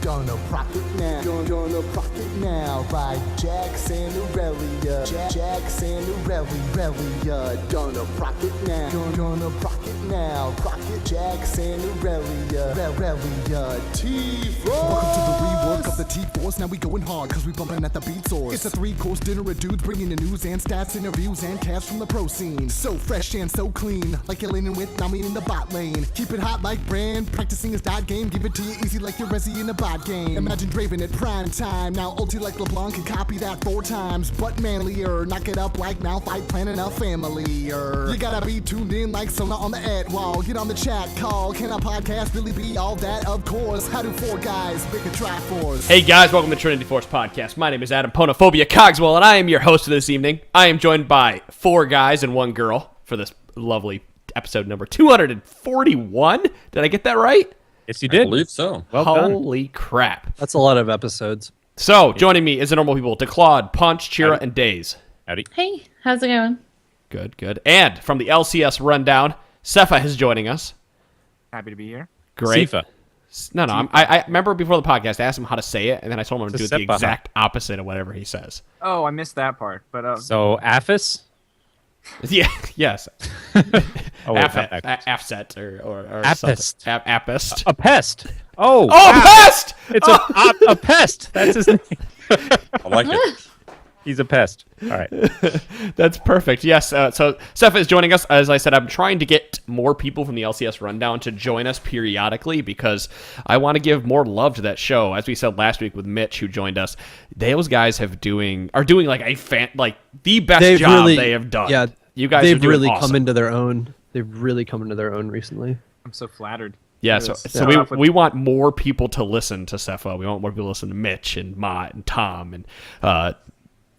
Gonna rock it now. Gonna rock it now. By Jackson Aurelia. Jackson Aurelia. Gonna rock it now. Gonna rock it now. Rock it. Jackson Aurelia. TForce. Welcome to the rework of the TForce. Now we going hard cause we bumping at the beat source. It's a 3-course dinner of dudes bringing the news and stats, interviews and casts from the pro scene. So fresh and so clean, like you're leaning with Nami in the bot lane. Keep it hot like brand, practicing his dot game. Give it to you easy like you're Resi in a bot game. Imagine Draven at prime time. Now ulti like LeBlanc can copy that 4 times, but manlier. Knock it up like now fight planning a family-er. You gotta be tuned in like Sona on the ad wall. Get on the chat call. Can a podcast really be all that? Of course. How do 4 guys make a Triforce? Hey guys, welcome to Trinity Force Podcast. My name is Adam Ponophobia Cogswell, and I am your host for this evening. I am joined by 4 guys and 1 girl for this lovely episode number 241. Did I get that right? Yes, you did. I believe so. Well done. Holy crap. That's a lot of episodes. So, joining me is the normal people, Declawd, Punch, Chira, and Daze. Howdy. Hey, how's it going? Good, good. And from the LCS Rundown, Tsepha is joining us. Happy to be here. Great. Tsepha. No, I remember before the podcast, I asked him how to say it, and then I told him to do it the Tsepha. exact opposite of whatever he says. Oh, I missed that part. But So, Aphis? Yeah, yes. Oh, wait, Afset or Apist. something. Apist. A pest. Oh, Oh, wow. pest! It's a pest. That's his name. I like it. He's a pest. All right. That's perfect. Yes. So Tsepha is joining us. As I said, I'm trying to get more people from the LCS Rundown to join us periodically because I want to give more love to that show. As we said last week with Mitch, who joined us, those guys are doing like the best job they have done. Yeah, you guys they've are doing really awesome. come into their own. They've really come into their own recently. I'm so flattered. Yeah, Yes. so we want more people to listen to Tsepha. We want more people to listen to Mitch and Mott and Tom and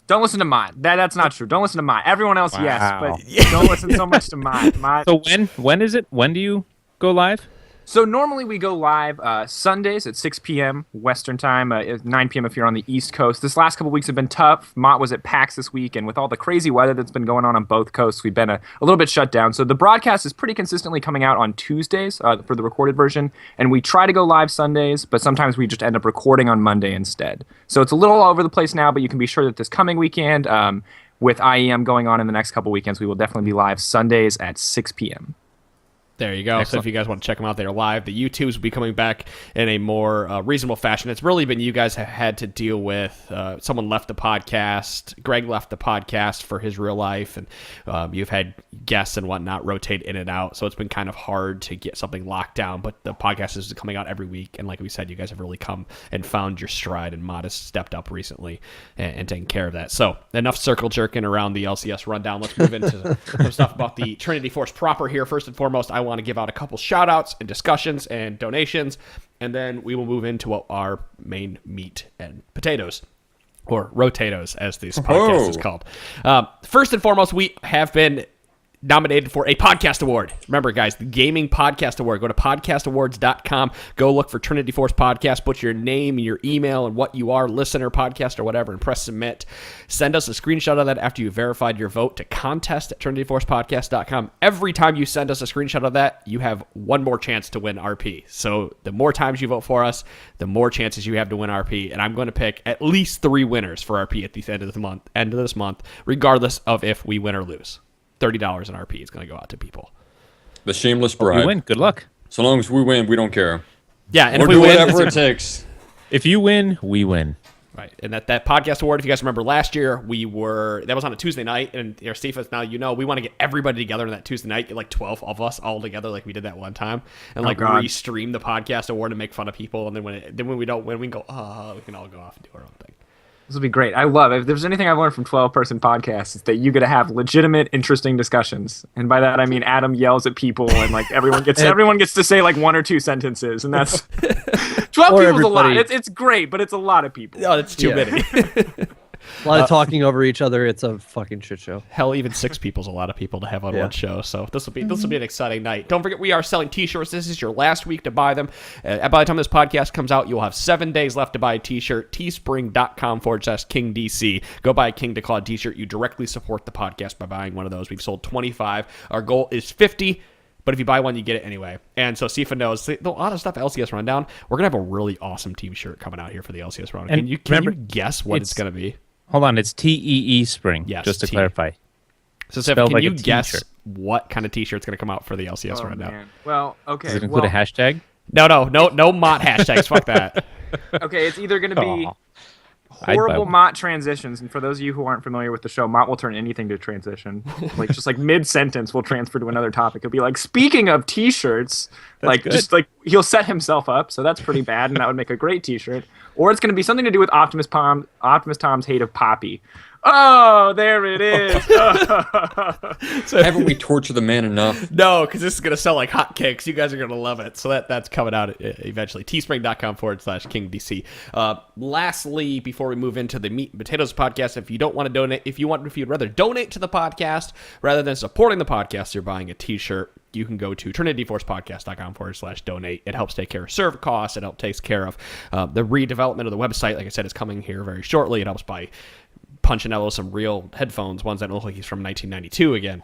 Don't listen to Mott. That's not true. Don't listen to Mott. Everyone else, yes, Wow. but don't listen so much to Mott. So when is it? When do you go live? So normally we go live Sundays at 6 p.m. Western time, 9 p.m. if you're on the East Coast. This last couple weeks have been tough. Mott was at PAX this week, and with all the crazy weather that's been going on both coasts, we've been a little bit shut down. So the broadcast is pretty consistently coming out on Tuesdays for the recorded version, and we try to go live Sundays, but sometimes we just end up recording on Monday instead. So it's a little all over the place now, but you can be sure that this coming weekend, with IEM going on in the next couple weekends, we will definitely be live Sundays at 6 p.m. there you go. Excellent. So if you guys want to check them out, they're live. The YouTubes will be coming back in a more reasonable fashion. It's really been you guys have had to deal with. Someone left the podcast. Greg left the podcast for his real life, and you've had guests and whatnot rotate in and out. So it's been kind of hard to get something locked down. But the podcast is coming out every week, and like we said, you guys have really come and found your stride. And Mod has stepped up recently and taken care of that. So enough circle jerking around the LCS Rundown. Let's move into some stuff about the Trinity Force proper here. First and foremost, I want to give out a couple shout outs and discussions and donations, and then we will move into what our main meat and potatoes, or Rotatoes as this podcast is called. First and foremost, we have been nominated for a podcast award. Remember, guys, the Gaming Podcast Award. Go to podcastawards.com. Go look for Trinity Force Podcast. Put your name, your email, and what you are, listener, podcast, or whatever, and press submit. Send us a screenshot of that after you verified your vote to contest@trinityforcepodcast.com. Every time you send us a screenshot of that, you have one more chance to win RP. So the more times you vote for us, the more chances you have to win RP. And I'm going to pick at least 3 winners for RP at the end of this month, regardless of if we win or lose. $30 in RP is going to go out to people. The shameless If bribe. you win, good luck. So long as we win, we don't care. Yeah, and We'll if we do win, whatever it takes. If you win, we win. right. And that podcast award, if you guys remember last year, that was on a Tuesday night, and Stephen, now we want to get everybody together on that Tuesday night, get like 12 of us all together, like we did that one time, and re-stream the podcast award and make fun of people, and then when we don't win, we can go, we can all go off and do our own thing. This will be great. I love it. If there's anything I've learned from 12-person podcasts, it's that you got to have legitimate, interesting discussions. And by that, I mean Adam yells at people and like everyone gets to say like 1 or 2 sentences. And that's 12 people is a lot. It's great, but it's a lot of people. Oh, it's too many. A lot of talking over each other. It's a fucking shit show. Hell, even 6 people's a lot of people to have on one show. So this will be an exciting night. Don't forget, we are selling T-shirts. This is your last week to buy them. By the time this podcast comes out, you'll have 7 days left to buy a T-shirt. Teespring.com/KingDC. Go buy a King Declawd T-shirt. You directly support the podcast by buying one of those. We've sold 25. Our goal is 50. But if you buy one, you get it anyway. And so Tsepha knows a lot of stuff at LCS Rundown. We're going to have a really awesome T-shirt coming out here for the LCS Rundown. And Can you guess what it's going to be? Hold on, it's TEE Spring. Yes, just to T. clarify. So Tsepha, Spelled can like you a guess T-shirt. what kind of T-shirt's going to come out for the LCS Rundown? Man. Well, okay. Does it include a hashtag? No Mott hashtags. Fuck that. Okay, it's either going to be Aw. I'd buy horrible one. Mott transitions, and for those of you who aren't familiar with the show, Mott will turn anything to transition. Just mid-sentence, we'll transfer to another topic. It'll be like, speaking of T-shirts, good. he'll set himself up, so that's pretty bad, and that would make a great T-shirt. Or it's going to be something to do with Optimus Tom's hate of Poppy. Oh, there it is. Haven't we tortured the man enough? No, because this is going to sell like hotcakes. You guys are going to love it. So that's coming out eventually. teespring.com/KingDC. Lastly, before we move into the Meat and Potatoes podcast, if you'd rather donate to the podcast rather than supporting the podcast, you're buying a t-shirt, you can go to trinityforcepodcast.com/donate. It helps take care of server costs. It helps take care of the redevelopment of the website. Like I said, it's coming here very shortly. It helps by punching out some real headphones, ones that look like he's from 1992 again.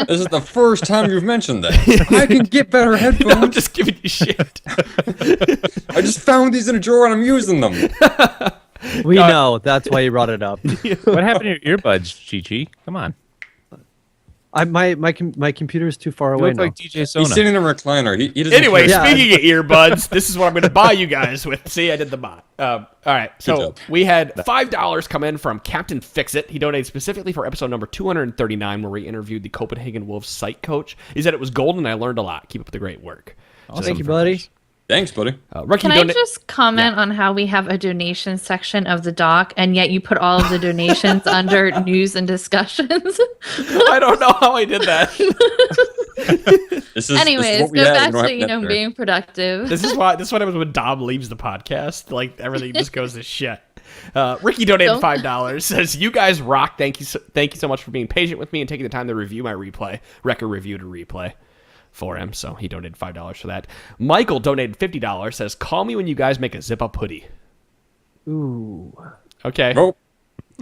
This is the first time you've mentioned that. I can get better headphones. No, I'm just giving you shit. I just found these in a drawer and I'm using them. We know. That's why you brought it up. What happened to your earbuds, Chi-Chi? Come on. My computer is too far You away look now. like DJ He's Sona. sitting in a recliner. He doesn't Anyway, care. Yeah. speaking of earbuds, this is what I'm going to buy you guys with. See, I did the bot. All right, so job. we had $5 come in from Captain Fixit. He donated specifically for episode number 239, where we interviewed the Copenhagen Wolves site coach. He said it was golden. I learned a lot. Keep up the great work. Thank you, buddy. Thanks, buddy. Rookie Can I donate. just comment on how we have a donation section of the doc, and yet you put all of the donations under news and discussions? I don't know how I did that. This is Anyways, what we go have. back We don't to have Netflix. being productive. This is what happens when Dom leaves the podcast. Like everything just goes to shit. Ricky donated $5. Says, "You guys rock. Thank you so much for being patient with me and taking the time to review my record review to replay for him." So he donated $5 for that. Michael donated $50. Says, "Call me when you guys make a zip-up hoodie." Ooh. Okay. Nope.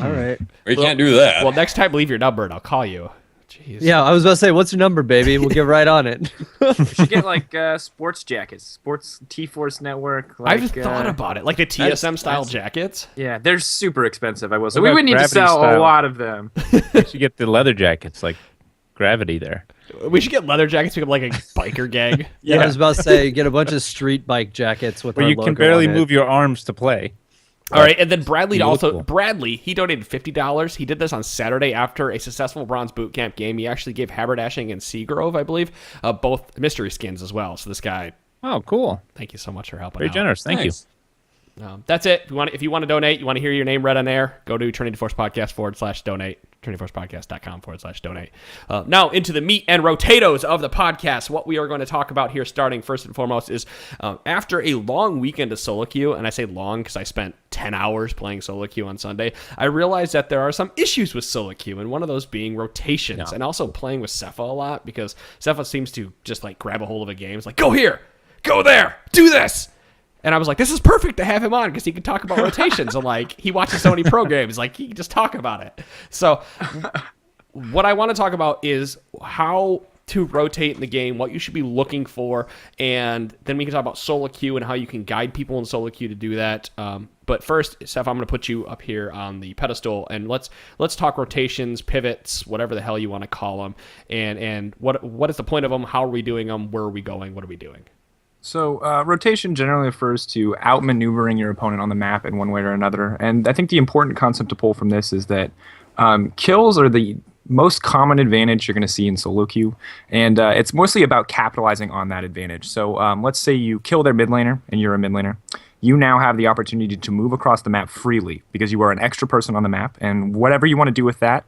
All right. We can't do that. Well, next time leave your number and I'll call you. Jeez. Yeah, I was about to say, what's your number, baby? We'll get right on it. You should get sports jackets, sports TForce Network. I've thought about it, like the TSM style jackets. Yeah, they're super expensive. I will say What we about would need to Gravity sell a style? lot of them. You should get the leather jackets, like Gravity there. We should get leather jackets. Become like a biker gang. Yeah, I was about to say, get a bunch of street bike jackets with Where our you can logo barely on it. move your arms to play. All right, and then Bradley You look cool. he donated $50. He did this on Saturday after a successful Bronze Boot Camp game. He actually gave Haberdashing and Seagrove, I believe, both mystery skins as well. So this guy, Oh, cool. thank you so much for helping Very out. generous. Thank you. Thanks. That's it. If you want to donate, you want to hear your name read on air, go to Trinity Force Podcast /donate, trinityforcepodcast.com/donate. Now into the meat and rotatoes of the podcast. What we are going to talk about here, starting first and foremost, is after a long weekend of SoloQueue, and I say long because I spent 10 hours playing SoloQueue on Sunday, I realized that there are some issues with SoloQueue, and one of those being rotations, and also playing with Tsepha a lot, because Tsepha seems to just like grab a hold of a game. It's like, go here, go there, do this. And I was like, this is perfect to have him on because he can talk about rotations. And like, he watches so many pro games, like he can just talk about it. So what I want to talk about is how to rotate in the game, what you should be looking for, and then we can talk about SoloQueue and how you can guide people in SoloQueue to do that. But first, Tsepha, I'm going to put you up here on the pedestal, and let's talk rotations, pivots, whatever the hell you want to call them, and what is the point of them? How are we doing them? Where are we going? What are we doing? So rotation generally refers to outmaneuvering your opponent on the map in one way or another. And I think the important concept to pull from this is that kills are the most common advantage you're going to see in SoloQueue. And it's mostly about capitalizing on that advantage. So let's say you kill their mid laner and you're a mid laner. You now have the opportunity to move across the map freely because you are an extra person on the map. And whatever you want to do with that,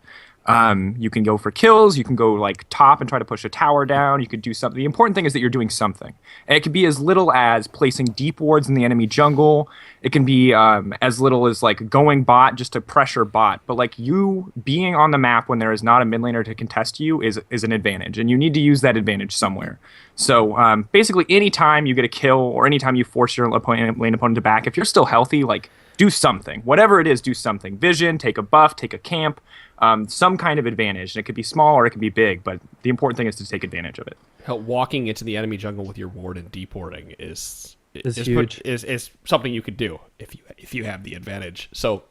you can go for kills, you can go like top and try to push a tower down, you could do something. The important thing is that you're doing something. And it could be as little as placing deep wards in the enemy jungle. It can be as little as like going bot just to pressure bot. But like you being on the map when there is not a mid laner to contest you is an advantage. And you need to use that advantage somewhere. So basically anytime you get a kill or anytime you force your lane opponent to back, if you're still healthy, like do something. Whatever it is, do something. Vision, take a buff, take a camp, some kind of advantage. And it could be small or it could be big, but the important thing is to take advantage of it. Hell, walking into the enemy jungle with your ward and deporting is huge. Is something you could do if you have the advantage. So,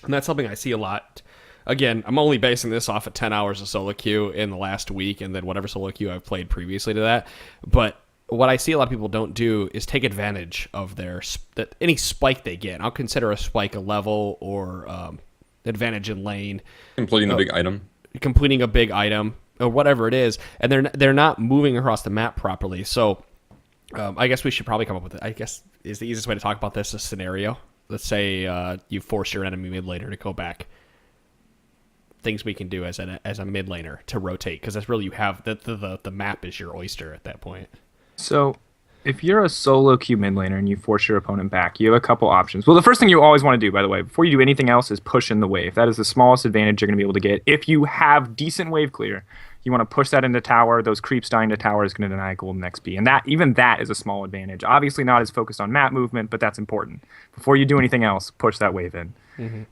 and that's something I see a lot. Again, I'm only basing this off of 10 hours of SoloQueue in the last week, and then whatever SoloQueue I've played previously to that. But what I see a lot of people don't do is take advantage of any spike they get. I'll consider a spike a level or advantage in lane. Completing a big item. Completing a big item or whatever it is, and they're not moving across the map properly. So I guess we should probably come up with it. I guess is the easiest way to talk about this a scenario. Let's say you force your enemy mid laner to go back. Things we can do as a mid laner to rotate, because that's really you have the map is your oyster at that point. So if you're a solo queue mid laner and you force your opponent back, you have a couple options. Well, the first thing you always want to do, by the way, before you do anything else, is push in the wave. That is the smallest advantage you're going to be able to get. If you have decent wave clear, you want to push that into tower. Those creeps dying to tower is going to deny golden XP. And even that is a small advantage. Obviously not as focused on map movement, but that's important. Before you do anything else, push that wave in. Mm-hmm.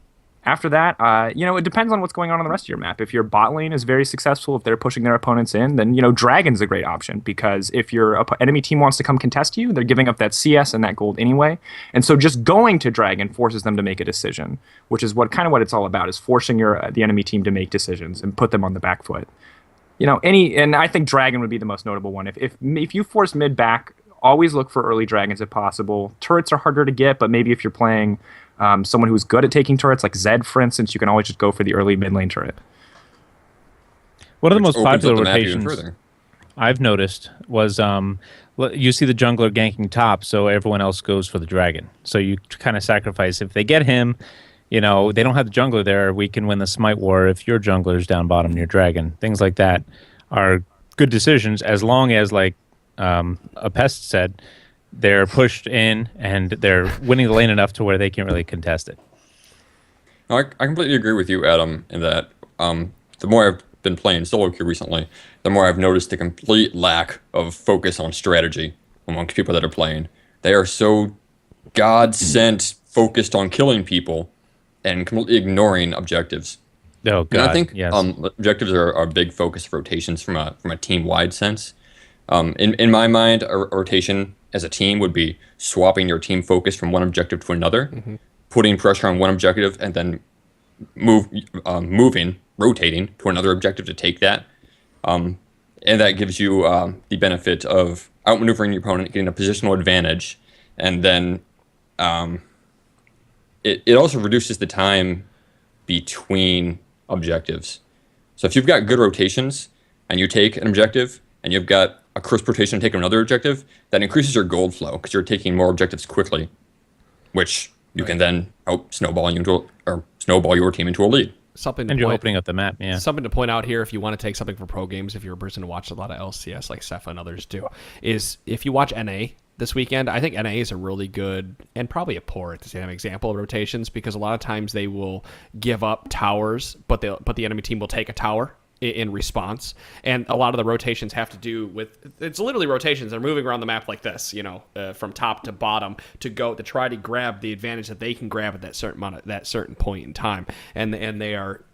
After that, it depends on what's going on the rest of your map. If your bot lane is very successful, if they're pushing their opponents in, then, Dragon's a great option, because if your enemy team wants to come contest you, they're giving up that CS and that gold anyway. And so just going to Dragon forces them to make a decision, which is what it's all about, is forcing the enemy team to make decisions and put them on the back foot. And I think Dragon would be the most notable one. If you force mid back, always look for early Dragons if possible. Turrets are harder to get, but maybe if you're playing someone who's good at taking turrets, like Zed, for instance, you can always just go for the early mid lane turret. One of the most popular rotations I've noticed was you see the jungler ganking top, so everyone else goes for the dragon. So you kind of sacrifice. If they get him, they don't have the jungler there, we can win the smite war if your jungler's down bottom near dragon. Things like that are good decisions, as long as, like a pest said, they're pushed in and they're winning the lane enough to where they can't really contest it. I completely agree with you, Adam, in that the more I've been playing SoloQueue recently, the more I've noticed the complete lack of focus on strategy amongst people that are playing. They are so God-sent focused on killing people and completely ignoring objectives. Oh, God, and I think yes. Objectives are a big focus of rotations from a team-wide sense. In my mind, a rotation as a team would be swapping your team focus from one objective to another, putting pressure on one objective, and then rotating to another objective to take that. And that gives you the benefit of outmaneuvering your opponent, getting a positional advantage, and then it also reduces the time between objectives. So if you've got good rotations and you take an objective and you've got a crisp rotation to take another objective, that increases your gold flow because you're taking more objectives quickly, which you can then help snowball your team into a lead. You're opening up the map, yeah. Something to point out here, if you want to take something for pro games, if you're a person who watches a lot of LCS like Tsepha and others do, is if you watch NA this weekend, I think NA is a really good and probably a poor at the same example of rotations, because a lot of times they will give up towers, but the enemy team will take a tower in response, and a lot of the rotations have to do with, it's literally rotations. They're moving around the map like this, from top to bottom to try to grab the advantage that they can grab at that certain point in time, and they are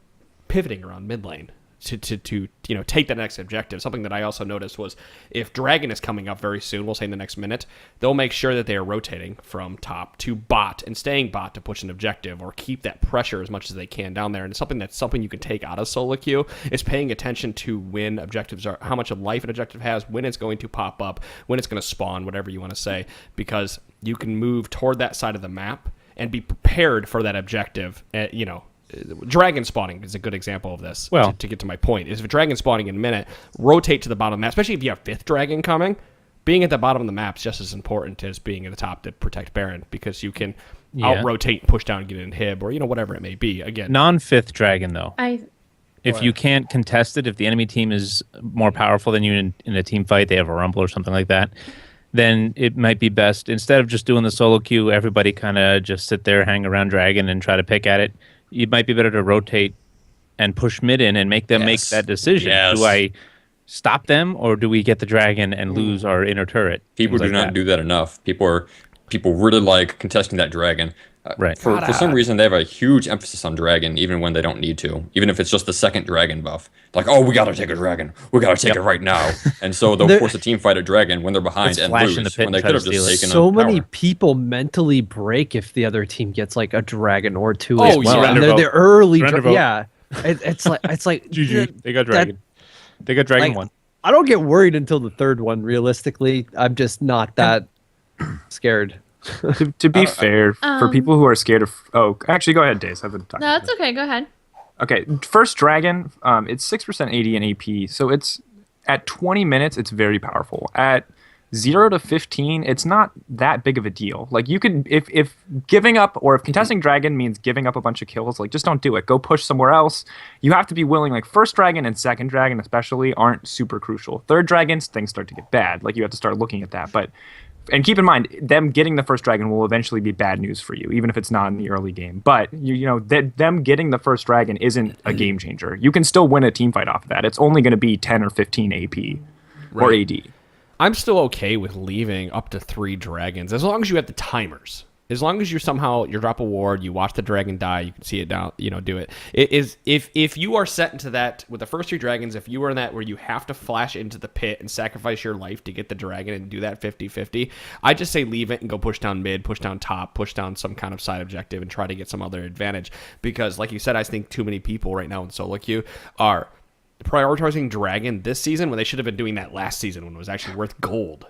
pivoting around mid lane to take the next objective. Something that I also noticed was, if Dragon is coming up very soon, we'll say in the next minute, they'll make sure that they are rotating from top to bot and staying bot to push an objective or keep that pressure as much as they can down there. And it's something you can take out of SoloQueue, is paying attention to when objectives are, how much of life an objective has, when it's going to pop up, when it's going to spawn, whatever you want to say, because you can move toward that side of the map and be prepared for that objective. Dragon spawning is a good example of this. Well, to get to my point, is if a dragon spawning in a minute, rotate to the bottom of the map, especially if you have fifth dragon coming. Being at the bottom of the map is just as important as being at the top to protect Baron, because you can out-rotate, push down, and get an inhib, or whatever it may be. Again, non-fifth dragon, though. If Or- you can't contest it, if the enemy team is more powerful than you in a team fight, they have a rumble or something like that, then it might be best, instead of just doing the SoloQueue, everybody kind of just sit there, hang around dragon, and try to pick at it. It might be better to rotate and push mid in and make them make that decision. Yes. Do I stop them, or do we get the dragon and lose our inner turret? People do not do that enough. People are people really like contesting that dragon. Right. For some reason, they have a huge emphasis on dragon, even when they don't need to. Even if it's just the second dragon buff. Like, oh, we got to take a dragon. We got to take it right now. And so they'll force a team fight a dragon when they're behind and lose. When they could have just taken so many people mentally break if the other team gets like a dragon or two as well. And they're early. Yeah. It's like GG. They got dragon. They got dragon one. I don't get worried until the third one, realistically. I'm just not that scared. To be fair, for people who are scared of... Oh, actually, go ahead, Daze. I've been talking. No, it's okay. Go ahead. Okay, first dragon, it's 6% AD and AP, so it's at 20 minutes, it's very powerful. At 0 to 15, it's not that big of a deal. Like, you could... If giving up, or if contesting dragon means giving up a bunch of kills, like, just don't do it. Go push somewhere else. You have to be willing... Like, first dragon and second dragon, especially, aren't super crucial. Third dragons, things start to get bad. Like, you have to start looking at that, but... And keep in mind, them getting the first dragon will eventually be bad news for you, even if it's not in the early game. But them getting the first dragon isn't a game changer. You can still win a team fight off of that. It's only going to be 10 or 15 AP or AD. I'm still okay with leaving up to 3 dragons as long as you have the timers. As long as you drop a ward, you watch the dragon die, you can see it down, do it. It is if you are set into that with the first 3 dragons, if you are in that where you have to flash into the pit and sacrifice your life to get the dragon and do that 50-50, I just say leave it and go push down mid, push down top, push down some kind of side objective and try to get some other advantage. Because like you said, I think too many people right now in SoloQueue are prioritizing dragon this season when they should have been doing that last season when it was actually worth gold,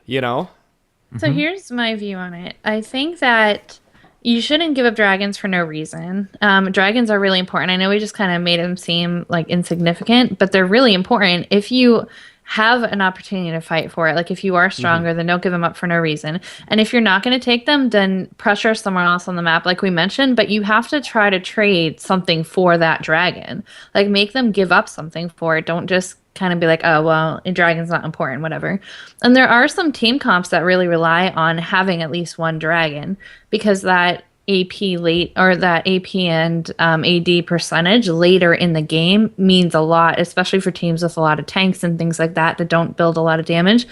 So here's my view on it. I think that you shouldn't give up dragons for no reason. Dragons are really important. I know we just kind of made them seem like insignificant, but they're really important. If you have an opportunity to fight for it, like if you are stronger, then don't give them up for no reason. And if you're not going to take them, then pressure somewhere else on the map, like we mentioned, but you have to try to trade something for that dragon. Like make them give up something for it. Don't just kind of be like, oh, well, a dragon's not important, whatever. And there are some team comps that really rely on having at least one dragon because that AP late or that AP and AD percentage later in the game means a lot, especially for teams with a lot of tanks and things like that don't build a lot of damage.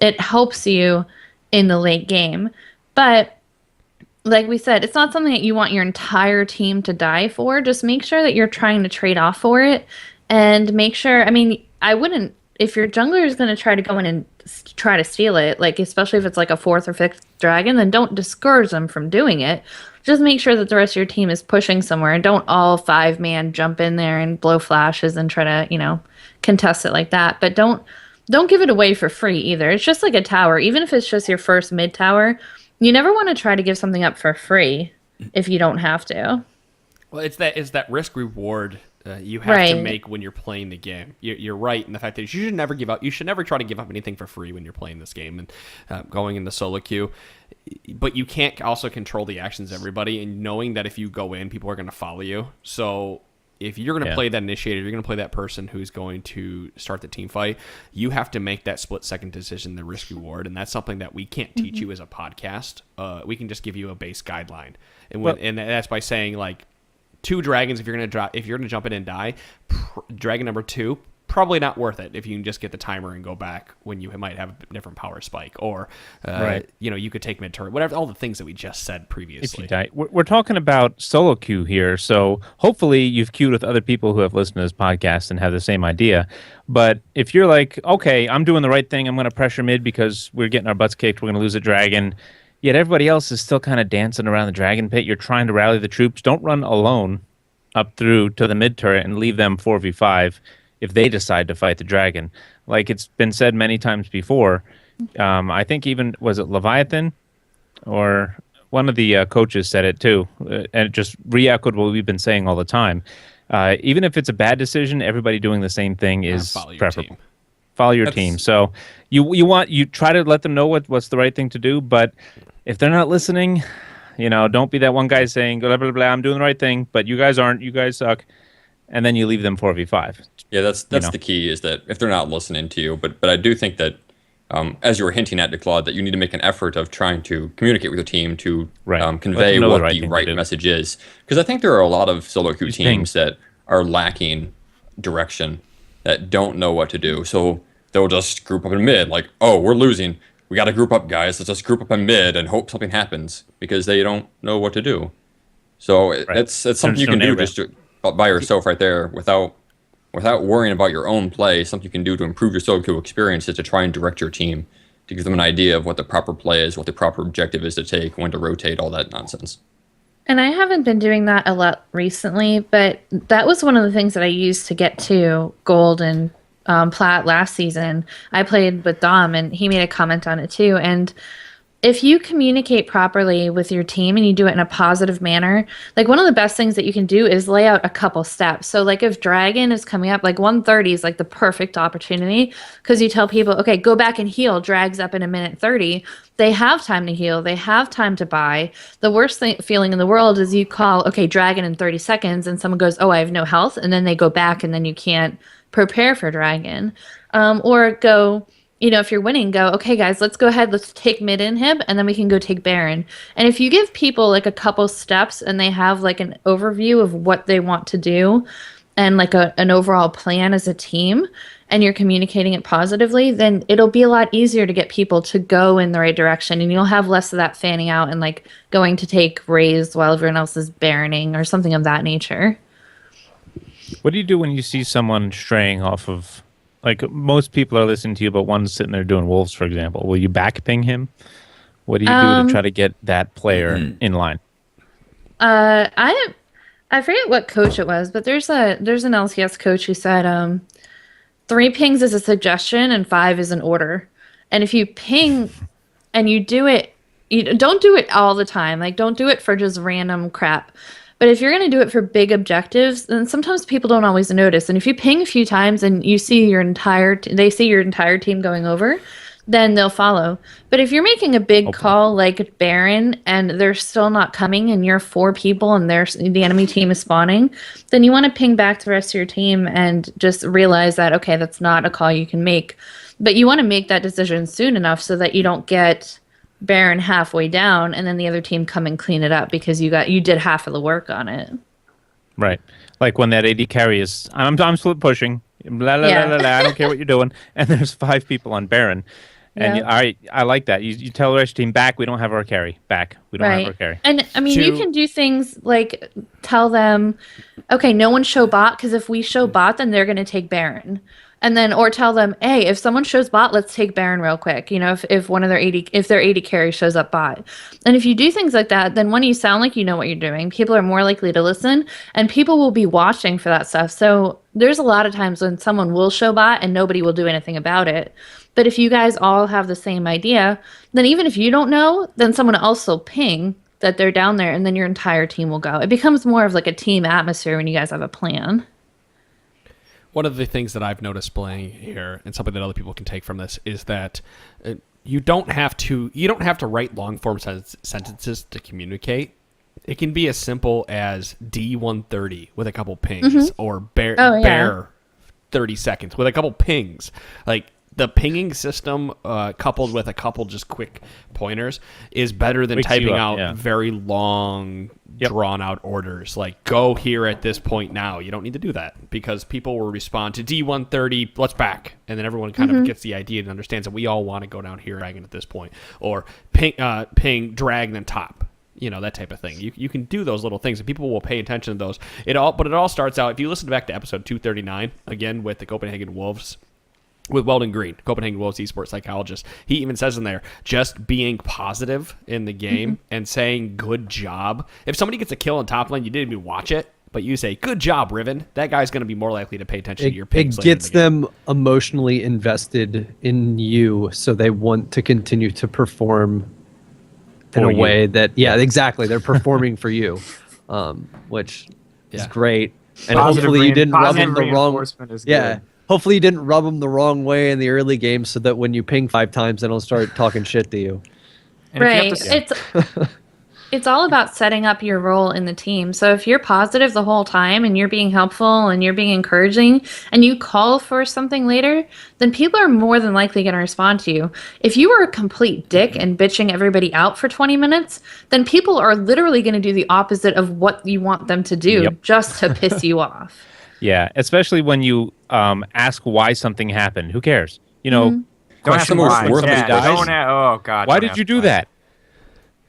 It helps you in the late game. But like we said, it's not something that you want your entire team to die for. Just make sure that you're trying to trade off for it. And make sure, I wouldn't, if your jungler is going to try to go in and try to steal it, like especially if it's like a 4th or 5th dragon, then don't discourage them from doing it. Just make sure that the rest of your team is pushing somewhere and don't all 5-man jump in there and blow flashes and try to, contest it like that. But don't give it away for free either. It's just like a tower. Even if it's just your first mid tower, you never want to try to give something up for free if you don't have to. Well, it's that risk reward you have to make when you're playing the game. You're right in the fact that you should never give up. You should never try to give up anything for free when you're playing this game and going into SoloQueue. But you can't also control the actions of everybody, and knowing that if you go in, people are going to follow you. So if you're going to play that initiator, you're going to play that person who's going to start the team fight, you have to make that split-second decision, the risk reward, and that's something that we can't teach you as a podcast. We can just give you a base guideline, and that's by saying like 2 dragons. If you're gonna jump in and die, dragon number 2 probably not worth it. If you can just get the timer and go back when you might have a different power spike, or you could take mid turret, whatever, all the things that we just said previously. If you die, we're talking about SoloQueue here, so hopefully you've queued with other people who have listened to this podcast and have the same idea. But if you're like, okay, I'm doing the right thing, I'm going to pressure mid because we're getting our butts kicked, we're going to lose a dragon. Yet everybody else is still kind of dancing around the dragon pit. You're trying to rally the troops. Don't run alone up through to the mid turret and leave them 4v5 if they decide to fight the dragon. Like it's been said many times before. I think even, was it Leviathan? Or one of the coaches said it too. And it just re-echoed what we've been saying all the time. Even if it's a bad decision, everybody doing the same thing is preferable. Follow your team. So you try to let them know what's the right thing to do, but if they're not listening, don't be that one guy saying blah blah blah, I'm doing the right thing, but you guys aren't, you guys suck, and then you leave them 4v5. Yeah, that's the key, is that if they're not listening to you, but I do think that as you were hinting at, Declawd, that you need to make an effort of trying to communicate with your team to convey what the right message is, because I think there are a lot of SoloQueue teams that are lacking direction, that don't know what to do. So they'll just group up in mid, like, oh, we're losing. we got to group up, guys. Let's just group up in mid and hope something happens because they don't know what to do. So that's something you can do just by yourself right there without worrying about your own play. Something you can do to improve your SoloQueue experience is to try and direct your team to give them an idea of what the proper play is, what the proper objective is to take, when to rotate, all that nonsense. And I haven't been doing that a lot recently, but that was one of the things that I used to get to gold and plat last season. I played with Dom, and he made a comment on it too. And if you communicate properly with your team and you do it in a positive manner, like one of the best things that you can do is lay out a couple steps. So like if Dragon is coming up, like 130 is like the perfect opportunity because you tell people, okay, go back and heal. Drag's up in a minute 30. They have time to heal. They have time to buy. The worst feeling in the world is you call, okay, Dragon in 30 seconds and someone goes, oh, I have no health. And then they go back and then you can't prepare for Dragon. Or go, you know, if you're winning, go, okay, guys, let's go ahead. Let's take mid inhib, and then we can go take Baron. And if you give people like a couple steps and they have like an overview of what they want to do and like an overall plan as a team, and you're communicating it positively, then it'll be a lot easier to get people to go in the right direction, and you'll have less of that fanning out and like going to take Raze while everyone else is Baroning or something of that nature. What do you do when you see someone straying off of... Like, most people are listening to you, but one's sitting there doing wolves, for example. Will you backping him? What do you do to try to get that player in line? I forget what coach it was, but there's an LCS coach who said 3 pings is a suggestion and 5 is an order. And if you ping and you do it, you don't do it all the time. Like, don't do it for just random crap. But if you're going to do it for big objectives, then sometimes people don't always notice. And if you ping a few times and you see they see your entire team going over, then they'll follow. But if you're making a big call like Baron and they're still not coming and you're 4 people and the enemy team is spawning, then you want to ping back to the rest of your team and just realize that, okay, that's not a call you can make. But you want to make that decision soon enough so that you don't get Baron halfway down and then the other team come and clean it up because you did half of the work on it. Right. Like when that AD carry is, I'm split pushing, blah, blah, blah, blah, blah, I don't care what you're doing, and there's 5 people on Baron. And I like that. You tell the rest of the team, back, we don't have our carry. Back, we don't have our carry. And, I mean, you can do things like tell them, okay, no one show bot, because if we show bot, then they're going to take Baron. And then, or tell them, hey, if someone shows bot, let's take Baron real quick. You know, if one of their AD carry shows up bot. And if you do things like that, then when you sound like you know what you're doing, people are more likely to listen, and people will be watching for that stuff. So there's a lot of times when someone will show bot and nobody will do anything about it. But if you guys all have the same idea, then even if you don't know, then someone else will ping that they're down there, and then your entire team will go. It becomes more of like a team atmosphere when you guys have a plan. One of the things that I've noticed playing here, and something that other people can take from this, is that you don't have to write long form sentences to communicate. It can be as simple as D130 with a couple pings, or bear 30 seconds with a couple pings. Like, the pinging system, coupled with a couple just quick pointers, is better than typing out very long, drawn-out orders. Like, go here at this point now. You don't need to do that, because people will respond to D130, let's back. And then everyone kind of gets the idea and understands that we all want to go down here dragon at this point. Or ping dragon and top. You know, that type of thing. You can do those little things, and people will pay attention to those. But it all starts out, if you listen back to episode 239, again, with the Copenhagen Wolves, with Weldon Green, Copenhagen Wolves esports psychologist, he even says in there, just being positive in the game and saying good job. If somebody gets a kill on top lane, you didn't even watch it, but you say, good job, Riven, that guy's going to be more likely to pay attention to your pings. It gets them emotionally invested in you, so they want to continue to perform in a way that, exactly, they're performing for you, which is great. And hopefully you didn't rub them the wrong way. Hopefully you didn't rub them the wrong way in the early game, so that when you ping 5 times, they don't start talking shit to you. Right. It's all about setting up your role in the team. So if you're positive the whole time and you're being helpful and you're being encouraging and you call for something later, then people are more than likely going to respond to you. If you were a complete dick and bitching everybody out for 20 minutes, then people are literally going to do the opposite of what you want them to do just to piss you off. Yeah, especially when you ask why something happened. Who cares? You know, Don't ask him why. Oh God. Why did you do that?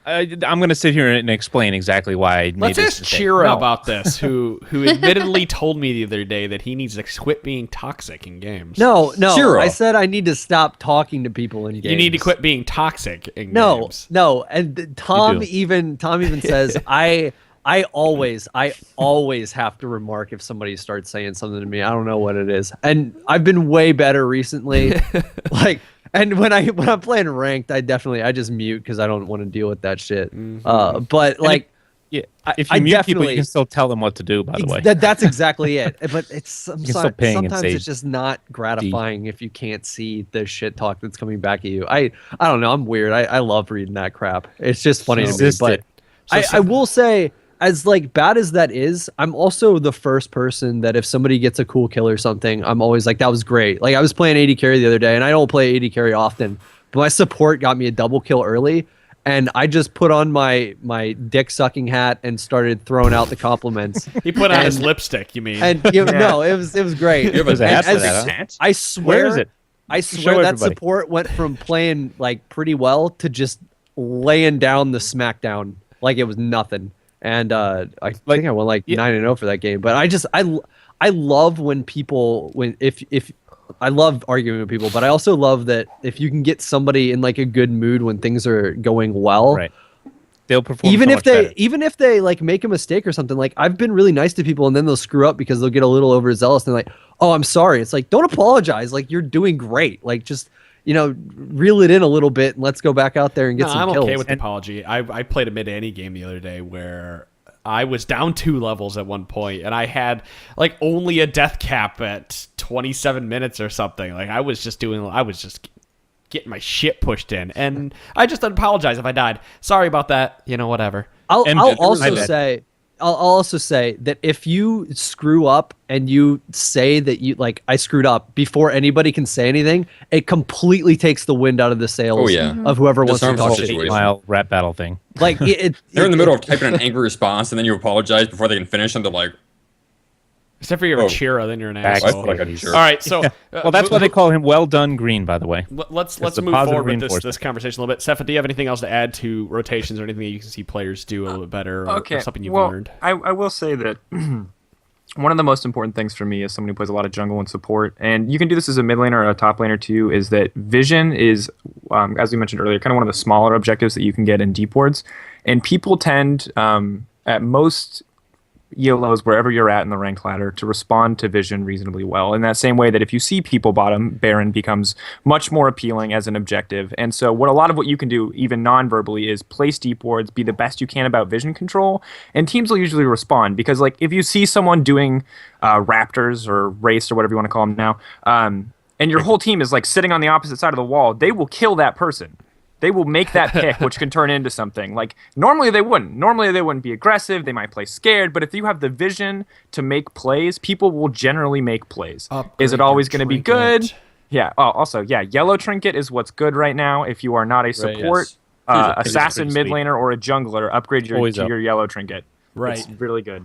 I'm going to sit here and explain exactly why I made this Let's ask mistake. Chira about this, who admittedly told me the other day that he needs to quit being toxic in games. No, Chira. I said I need to stop talking to people in games. You need to quit being toxic in games. No, and Tom even says I always have to remark if somebody starts saying something to me. I don't know what it is, and I've been way better recently. And when I'm playing ranked, I just mute because I don't want to deal with that shit. But like, if you mute people, you can still tell them what to do. By the way, that's exactly it. But it's sometimes say it's just not gratifying if you can't see the shit talk that's coming back at you. I don't know. I'm weird. I love reading that crap. It's just funny to me. But I will say, as like bad as that is, I'm also the first person that if somebody gets a cool kill or something, I'm always like, that was great. Like I was playing AD carry the other day, and I don't play AD carry often, but my support got me a double kill early, and I just put on my dick sucking hat and started throwing out the compliments. He put on his lipstick, you mean? And no, it was great. You have a hat for that, huh? I swear, Where is it? I swear that support went from playing like pretty well to just laying down the smackdown like it was nothing. And I think I went like 9-0 for that game. But I love when people if I love arguing with people, but I also love that if you can get somebody in like a good mood when things are going well, right? They'll perform even better. if they like make a mistake or something. Like I've been really nice to people, and then they'll screw up because they'll get a little overzealous and they're like, "Oh, I'm sorry." It's like, don't apologize. Like you're doing great. Like just reel it in a little bit and let's go back out there and get some kills. I'm okay with the apology. I played a mid-Annie game the other day where I was down 2 levels at one point, and I had like only a death cap at 27 minutes or something. Like I was just getting my shit pushed in, and I just apologize if I died. Sorry about that. Whatever. I'll also say that if you screw up and you say that you like I screwed up before anybody can say anything, it completely takes the wind out of the sails of whoever wants to talk shit. 8-mile rap battle thing. Like they're in the middle of typing an angry response, and then you apologize before they can finish, and they're like, except for you're a Chira, then you're an asshole. Like a jerk. All right, so well, that's why they call him Well Done Green, by the way. Let's move forward with this conversation a little bit. Tsepha, do you have anything else to add to rotations or anything that you can see players do a little bit better, or something you've learned? I will say that one of the most important things for me as someone who plays a lot of jungle and support, and you can do this as a mid laner or a top laner too, is that vision is, as we mentioned earlier, kind of one of the smaller objectives that you can get in deep wards, and people tend at most ELOs, wherever you're at in the rank ladder, to respond to vision reasonably well. In that same way that if you see people bottom, Baron becomes much more appealing as an objective. And so a lot of what you can do, even non-verbally, is place deep wards, be the best you can about vision control, and teams will usually respond. Because like if you see someone doing raptors or race or whatever you want to call them now, and your whole team is like sitting on the opposite side of the wall, they will kill that person. They will make that pick, which can turn into something. Like, normally they wouldn't. Normally they wouldn't be aggressive. They might play scared. But if you have the vision to make plays, people will generally make plays. Is it always going to be good? Yeah. Oh, also, yellow trinket is what's good right now. If you are not a support, assassin, mid laner, or a jungler, upgrade your yellow trinket. Right. It's really good.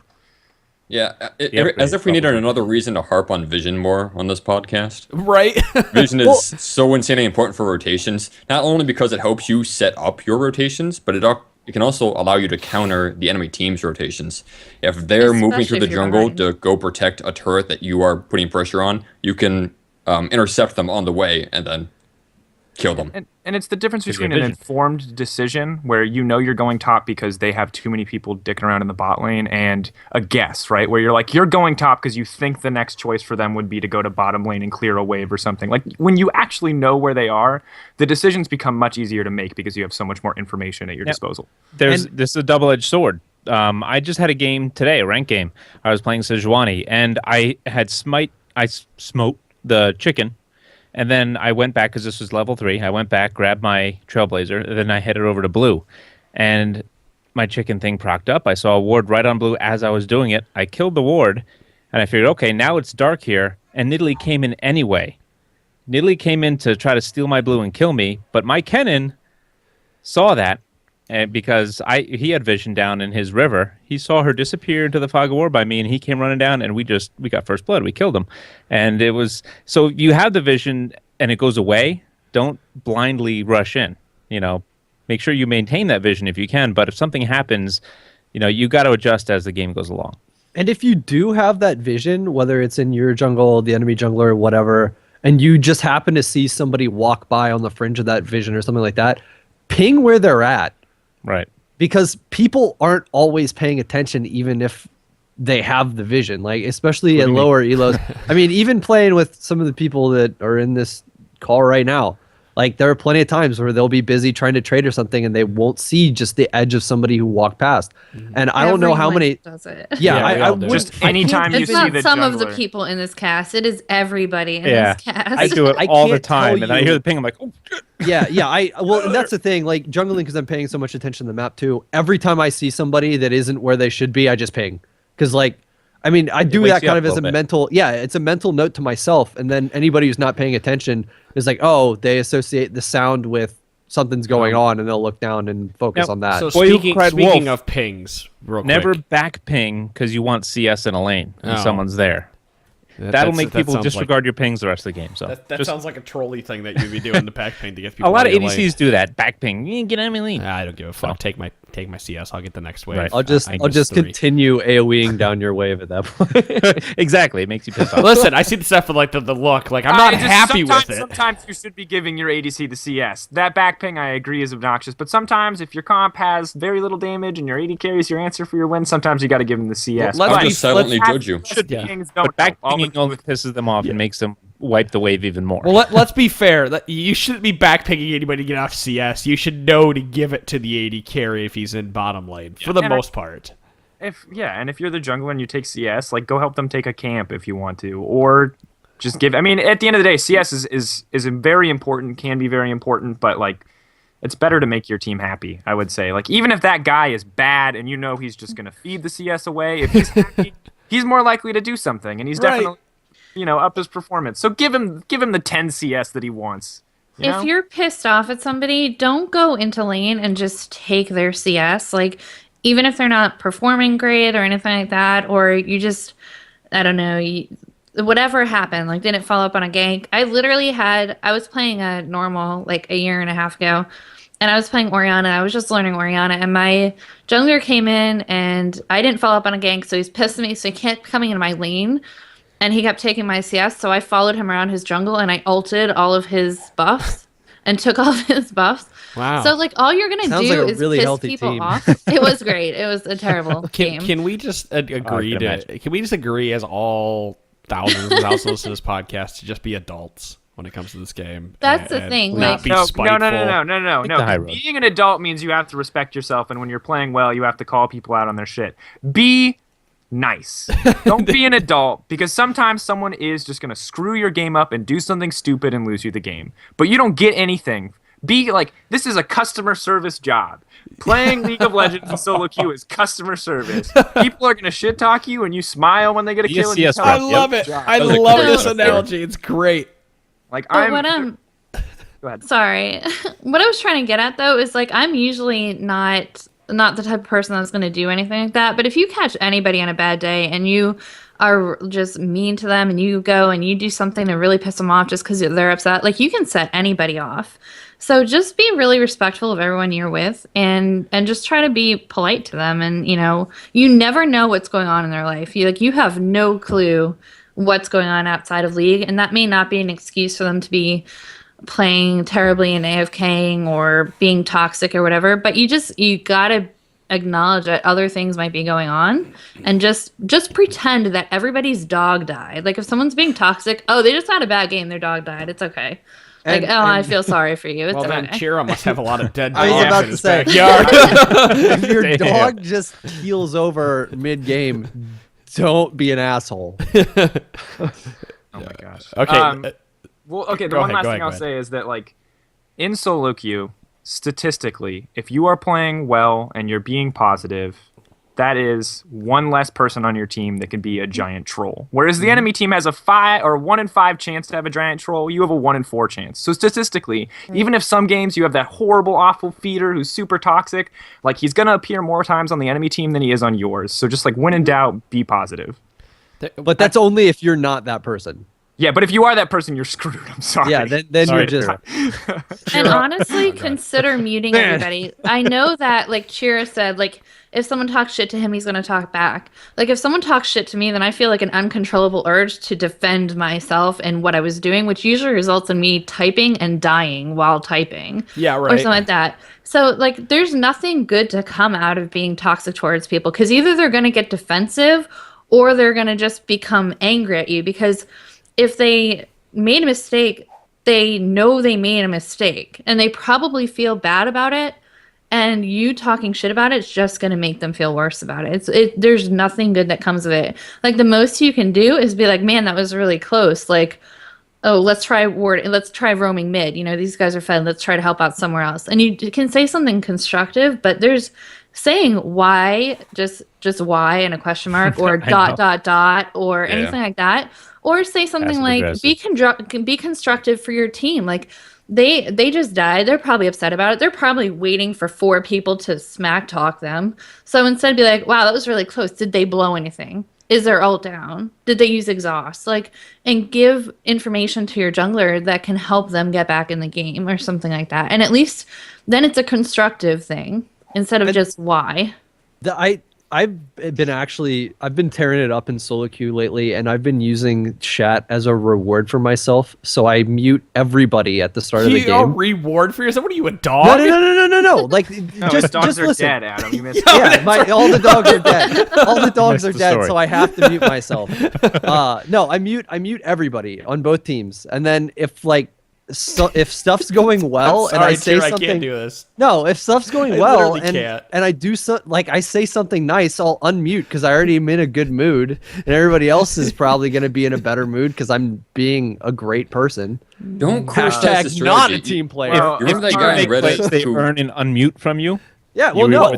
Yeah, as if we needed another reason to harp on vision more on this podcast. Right. Vision is so insanely important for rotations, not only because it helps you set up your rotations, but it can also allow you to counter the enemy team's rotations. If they're moving through the jungle to go protect a turret that you are putting pressure on, you can intercept them on the way and then kill them. And it's the difference between an informed decision where you're going top because they have too many people dicking around in the bot lane, and a guess, right? Where you're like, you're going top because you think the next choice for them would be to go to bottom lane and clear a wave or something. Like when you actually know where they are, the decisions become much easier to make because you have so much more information at your disposal. This is a double-edged sword. I just had a game today, a ranked game. I was playing Sejuani, and I had smote the chicken. And then I went back, because this was level 3. I went back, grabbed my Trailblazer, and then I headed over to blue. And my chicken thing procced up. I saw a ward right on blue as I was doing it. I killed the ward, and I figured, okay, now it's dark here. And Nidalee came in anyway. Nidalee came in to try to steal my blue and kill me, but my Kennen saw that, and because he had vision down in his river. He saw her disappear into the fog of war by me, and he came running down, and we got first blood. We killed him. And it was, so you have the vision and it goes away, don't blindly rush in. Make sure you maintain that vision if you can. But if something happens, you got to adjust as the game goes along. And if you do have that vision, whether it's in your jungle, the enemy jungler, or whatever, and you just happen to see somebody walk by on the fringe of that vision or something like that, ping where they're at. Right. Because people aren't always paying attention, even if they have the vision, like especially at lower elos. I mean, even playing with some of the people that are in this call right now, like there are plenty of times where they'll be busy trying to trade or something and they won't see just the edge of somebody who walked past. And I don't know how many does it. Yeah, I just anytime you it's see not the some jungler. of the people in this cast. It is everybody in this cast. I do it all the can't tell time, and I you- hear the ping. I'm like, oh, yeah. Well, and that's the thing. Like jungling, because I'm paying so much attention to the map too. Every time I see somebody that isn't where they should be, I just ping. Because I do wakes that you kind up of a as a little bit. mental. Yeah, it's a mental note to myself. And then anybody who's not paying attention is like, oh, they associate the sound with something's going on, and they'll look down and focus Yep. on that. So Boy Who speaking Cried Wolf. of pings, real never quick. back ping because you want CS in a lane and Oh. someone's there. That'll make people disregard your pings the rest of the game. So That just- sounds like a trolley thing that you'd be doing, the back ping to get people. a lot of out your ADCs do that. Back ping. You get out of my lane. lane. I don't give a fuck. So. Take my CS. I'll get the next wave. Right. I'll just I I'll just three. continue AoEing down your wave at that point. Exactly. It makes you pissed off. Listen, I see the stuff with like the look. Like I'm not Just happy with it. Sometimes you should be giving your ADC the CS. That back ping, I agree, is obnoxious. But sometimes, if your comp has very little damage and your AD carries your answer for your win, sometimes you got to give them the CS. Well, But I'll just silently judge you. pings don't But back help. pinging only pisses them off and makes them wipe the wave even more. Well, let's be fair. You shouldn't be backpicking anybody to get off CS. You should know to give it to the AD carry if he's in bottom lane, for the And most part. and if you're the jungler and you take CS, like go help them take a camp if you want to, or just give. I mean, at the end of the day, CS is very important, can be very important, but like it's better to make your team happy. I would say, like even if that guy is bad and you know he's just gonna feed the CS away, if he's happy, he's more likely to do something, and he's Right. definitely up his performance. So give him the 10 CS that he wants. You know? If you're pissed off at somebody, don't go into lane and just take their CS. Like, even if they're not performing great or anything like that, or you just, I don't know, whatever happened, like didn't follow up on a gank. I was playing a normal like a year and a half ago, and I was playing Orianna. I was just learning Orianna, and my jungler came in, and I didn't follow up on a gank, so he's pissed at me, so he kept coming into my lane. And he kept taking my CS, so I followed him around his jungle and I ulted all of his buffs and took all of his buffs. Wow. So like all you're gonna Sounds do like a is really piss healthy people team. off. It was great. It was a terrible game. Can we just agree can to? imagine. Can we just agree as all thousands and thousands listen to this podcast to just be adults when it comes to this game? That's the thing, Not like- be No, spiteful. the high road. Being an adult means you have to respect yourself, and when you're playing well, you have to call people out on their shit. Be nice. Don't be an adult, because sometimes someone is just going to screw your game up and do something stupid and lose you the game. But you don't get anything. Be like, this is a customer service job. Playing League of Legends and SoloQueue is customer service. People are going to shit talk you, and you smile when they get a Be a kill. And you CS tell I them, Yep. love it. job. I That was a love great this metaphor. analogy. It's great. Like But what I'm Go ahead. sorry. What I was trying to get at though is like I'm usually not the type of person that's going to do anything like that. But if you catch anybody on a bad day and you are just mean to them and you go and you do something to really piss them off just because they're upset, like you can set anybody off. So just be really respectful of everyone you're with and just try to be polite to them. And you never know what's going on in their life. You have no clue what's going on outside of League, and that may not be an excuse for them to be playing terribly and AFKing or being toxic or whatever, but you gotta acknowledge that other things might be going on and just pretend that everybody's dog died. Like if someone's being toxic, oh, they just had a bad game, their dog died, it's okay. Like, I feel sorry for you. It's Well, then okay. Chira must have a lot of dead I was dogs about in to his say. backyard. If your Damn. dog just keels over mid-game, don't be an asshole. Oh my gosh. Okay. Well, okay, the Go one ahead, last go thing ahead, I'll go say is that, like, in SoloQueue, statistically, if you are playing well and you're being positive, that is one less person on your team that can be a giant troll. Whereas the enemy team has a 1 in 5 chance to have a giant troll, you have a 1 in 4 chance. So statistically, even if some games you have that horrible, awful feeder who's super toxic, like, he's going to appear more times on the enemy team than he is on yours. So just, like, when in doubt, be positive. But that's only if you're not that person. Yeah, but if you are that person, you're screwed. I'm sorry. Yeah, then you're just. And honestly, consider muting everybody. I know that, like Chira said, like if someone talks shit to him, he's gonna talk back. Like if someone talks shit to me, then I feel like an uncontrollable urge to defend myself and what I was doing, which usually results in me typing and dying while typing. Yeah, right. Or something like that. So like, there's nothing good to come out of being toxic towards people, because either they're gonna get defensive or they're gonna just become angry at you, because if they made a mistake, they know they made a mistake and they probably feel bad about it. And you talking shit about it's just going to make them feel worse about it. There's nothing good that comes of it. Like the most you can do is be like, man, that was really close. Like, oh, let's try roaming mid. You know, these guys are fed. Let's try to help out somewhere else. And you can say something constructive, but there's saying why, just why and a question mark or ... or anything like that. Or say something like, be constructive for your team. Like, they just died. They're probably upset about it. They're probably waiting for 4 people to smack talk them. So instead be like, wow, that was really close. Did they blow anything? Is their ult down? Did they use exhaust? Like, and give information to your jungler that can help them get back in the game or something like that. And at least then it's a constructive thing instead of just why. I've been tearing it up in SoloQueue lately, and I've been using chat as a reward for myself. So I mute everybody at the start of the game. A reward for yourself? What are you, a dog? No. Like, just are listen. dead, Adam. You missed. All the dogs are dead. All the dogs are dead, so I have to mute myself. No, I mute everybody on both teams, and then if stuff's going well and I say something, I can't do this. No, if stuff's going well and I do I say something nice, I'll unmute because I already am in a good mood, and everybody else is probably going to be in a better mood because I'm being a great person. Don't criticize the not a team player. You remember that guy on Reddit they earn an unmute from you? Yeah, well, no.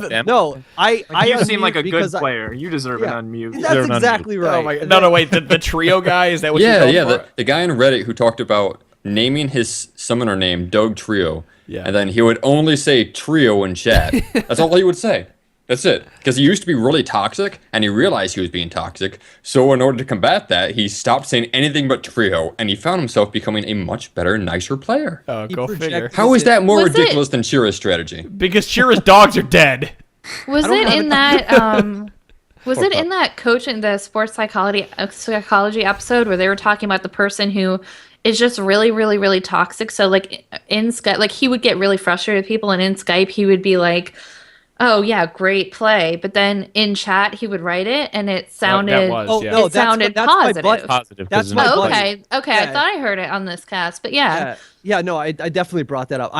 You seem like a good player. You deserve an unmute. That's exactly right. Oh my God. No, wait. The trio guy, is that what you're talking about? The guy on Reddit who talked about naming his summoner name Doug Trio, and then he would only say Trio in chat. That's all he would say. That's it. Because he used to be really toxic, and he realized he was being toxic. So in order to combat that, he stopped saying anything but Trio, and he found himself becoming a much better, nicer player. Oh, go figure. How is that more ridiculous than Chira's strategy? Because Chira's dogs are dead. Was it in that? Was it in that coaching, the sports psychology episode where they were talking about the person who is just really, really, really toxic? So like in Skype, like he would get really frustrated with people, and in Skype he would be like, "Oh yeah, great play," but then in chat he would write it, and it sounded sounded positive. That's my okay. Yeah. I thought I heard it on this cast, but yeah. No, I definitely brought that up.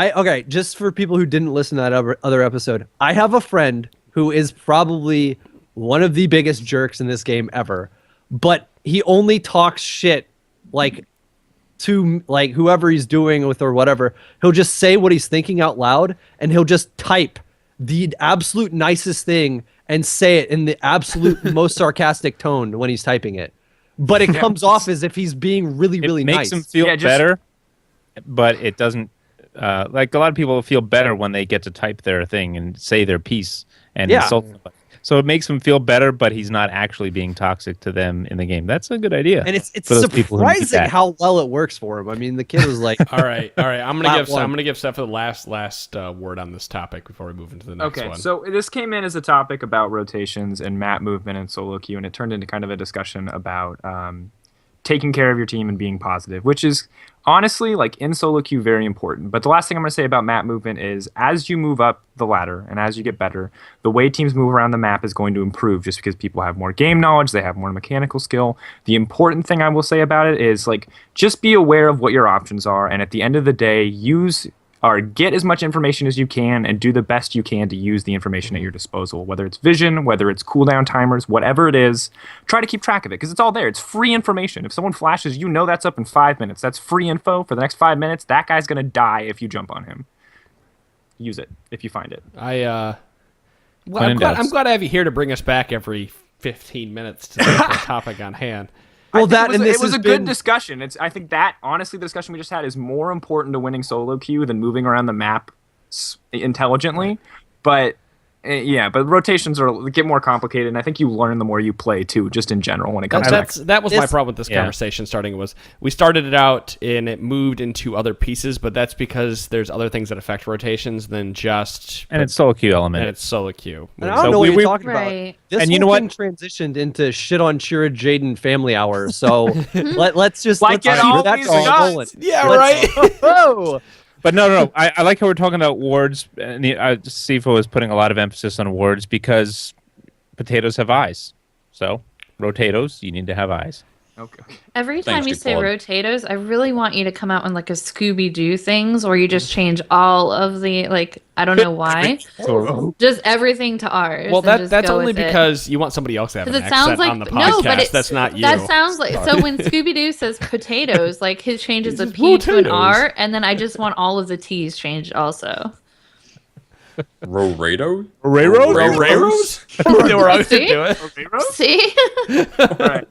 Just for people who didn't listen to that other episode, I have a friend who is probably one of the biggest jerks in this game ever, but he only talks shit to whoever he's doing with or whatever. He'll just say what he's thinking out loud, and he'll just type the absolute nicest thing and say it in the absolute most sarcastic tone when he's typing it. But it comes off as if he's being really, really nice. It makes him feel better, but it doesn't. A lot of people feel better when they get to type their thing and say their piece and insult somebody. So it makes him feel better, but he's not actually being toxic to them in the game. That's a good idea. And it's surprising how well it works for him. I mean, the kid was like, all right. I'm gonna give Tsepha the last word on this topic before we move into the next one. Okay, so this came in as a topic about rotations and map movement and SoloQueue, and it turned into kind of a discussion about taking care of your team and being positive, which is honestly, in SoloQueue, very important. But the last thing I'm going to say about map movement is, as you move up the ladder and as you get better, the way teams move around the map is going to improve just because people have more game knowledge, they have more mechanical skill. The important thing I will say about it is, just be aware of what your options are, and at the end of the day, get as much information as you can and do the best you can to use the information at your disposal, whether it's vision, whether it's cooldown timers, whatever it is. Try to keep track of it because it's all there. It's free information. If someone flashes, that's up in 5 minutes. That's free info for the next 5 minutes. That guy's going to die if you jump on him. Use it if you find it. I'm glad to have you here to bring us back every 15 minutes to the topic on hand. Well, it was a good discussion. I think that, honestly, the discussion we just had is more important to winning SoloQueue than moving around the map intelligently. But Yeah, but rotations get more complicated, and I think you learn the more you play too, just in general when it comes to that was my problem with this conversation starting was we started it out and it moved into other pieces, but that's because there's other things that affect rotations than just it's SoloQuue element. And it's SoloQuue. And I don't know what you're talking right. about. This and whole you know thing what? transitioned into shit on Shira Jaden family hour. So let's just Like let's it keep all that these going. guns. Yeah, right. Whoa. But no. I like how we're talking about wards. And Tsepha was putting a lot of emphasis on wards because potatoes have eyes. So, Rotatoes, you need to have eyes. Okay. Every time Thanks, you say Declawd. Rotatoes, I really want you to come out on like a Scooby-Doo things where you just change all of the, like, I don't know why, just everything to ours. Well, and just that's go only with it. because you want somebody else to have an Because it sounds accent like on the podcast. no, but that's not you. That sounds like so when Scooby-Doo says potatoes, like his changes a says P to an potatoes. R, and then I just want all of the T's changed also. Rorado? Railroads? They were out to See? do it. See? Right.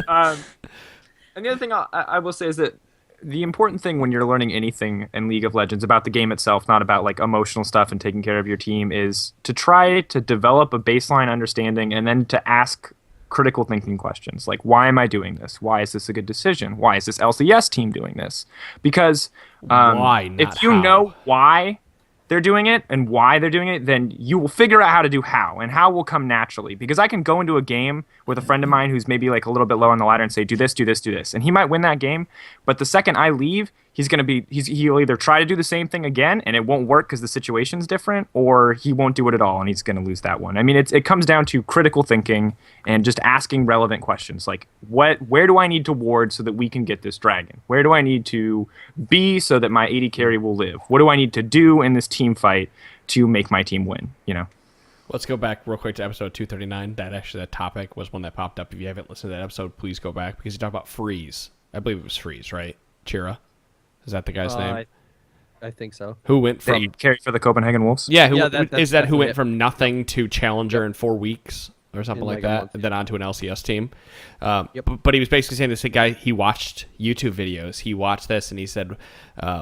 And the other thing I will say is that the important thing when you're learning anything in League of Legends about the game itself, not about like emotional stuff and taking care of your team, is to try to develop a baseline understanding and then to ask critical thinking questions like, why am I doing this? Why is this a good decision? Why is this LCS team doing this? Because Why, not if you how. know why they're doing it and why they're doing it, then you will figure out how to do how, and how will come naturally. Because I can go into a game with a friend of mine who's maybe like a little bit low on the ladder and say, do this, do this, do this. And he might win that game, but the second I leave, he'll either try to do the same thing again and it won't work because the situation's different, or he won't do it at all and he's going to lose that one. I mean, it comes down to critical thinking and just asking relevant questions like, where do I need to ward so that we can get this dragon? Where do I need to be so that my AD carry will live? What do I need to do in this team fight to make my team win? You know. Let's go back real quick to episode 239. That topic was one that popped up. If you haven't listened to that episode, please go back because you talked about Freeze. I believe it was Freeze, right? Chira? Is that the guy's name? I think so. Who went That from you carry for the Copenhagen Wolves? Yeah, Yeah, that's who went it. from nothing to challenger in 4 weeks or something In like like a that, month. and then onto an LCS team. Yep. But he was basically saying this guy, he watched YouTube videos. He watched this and he said,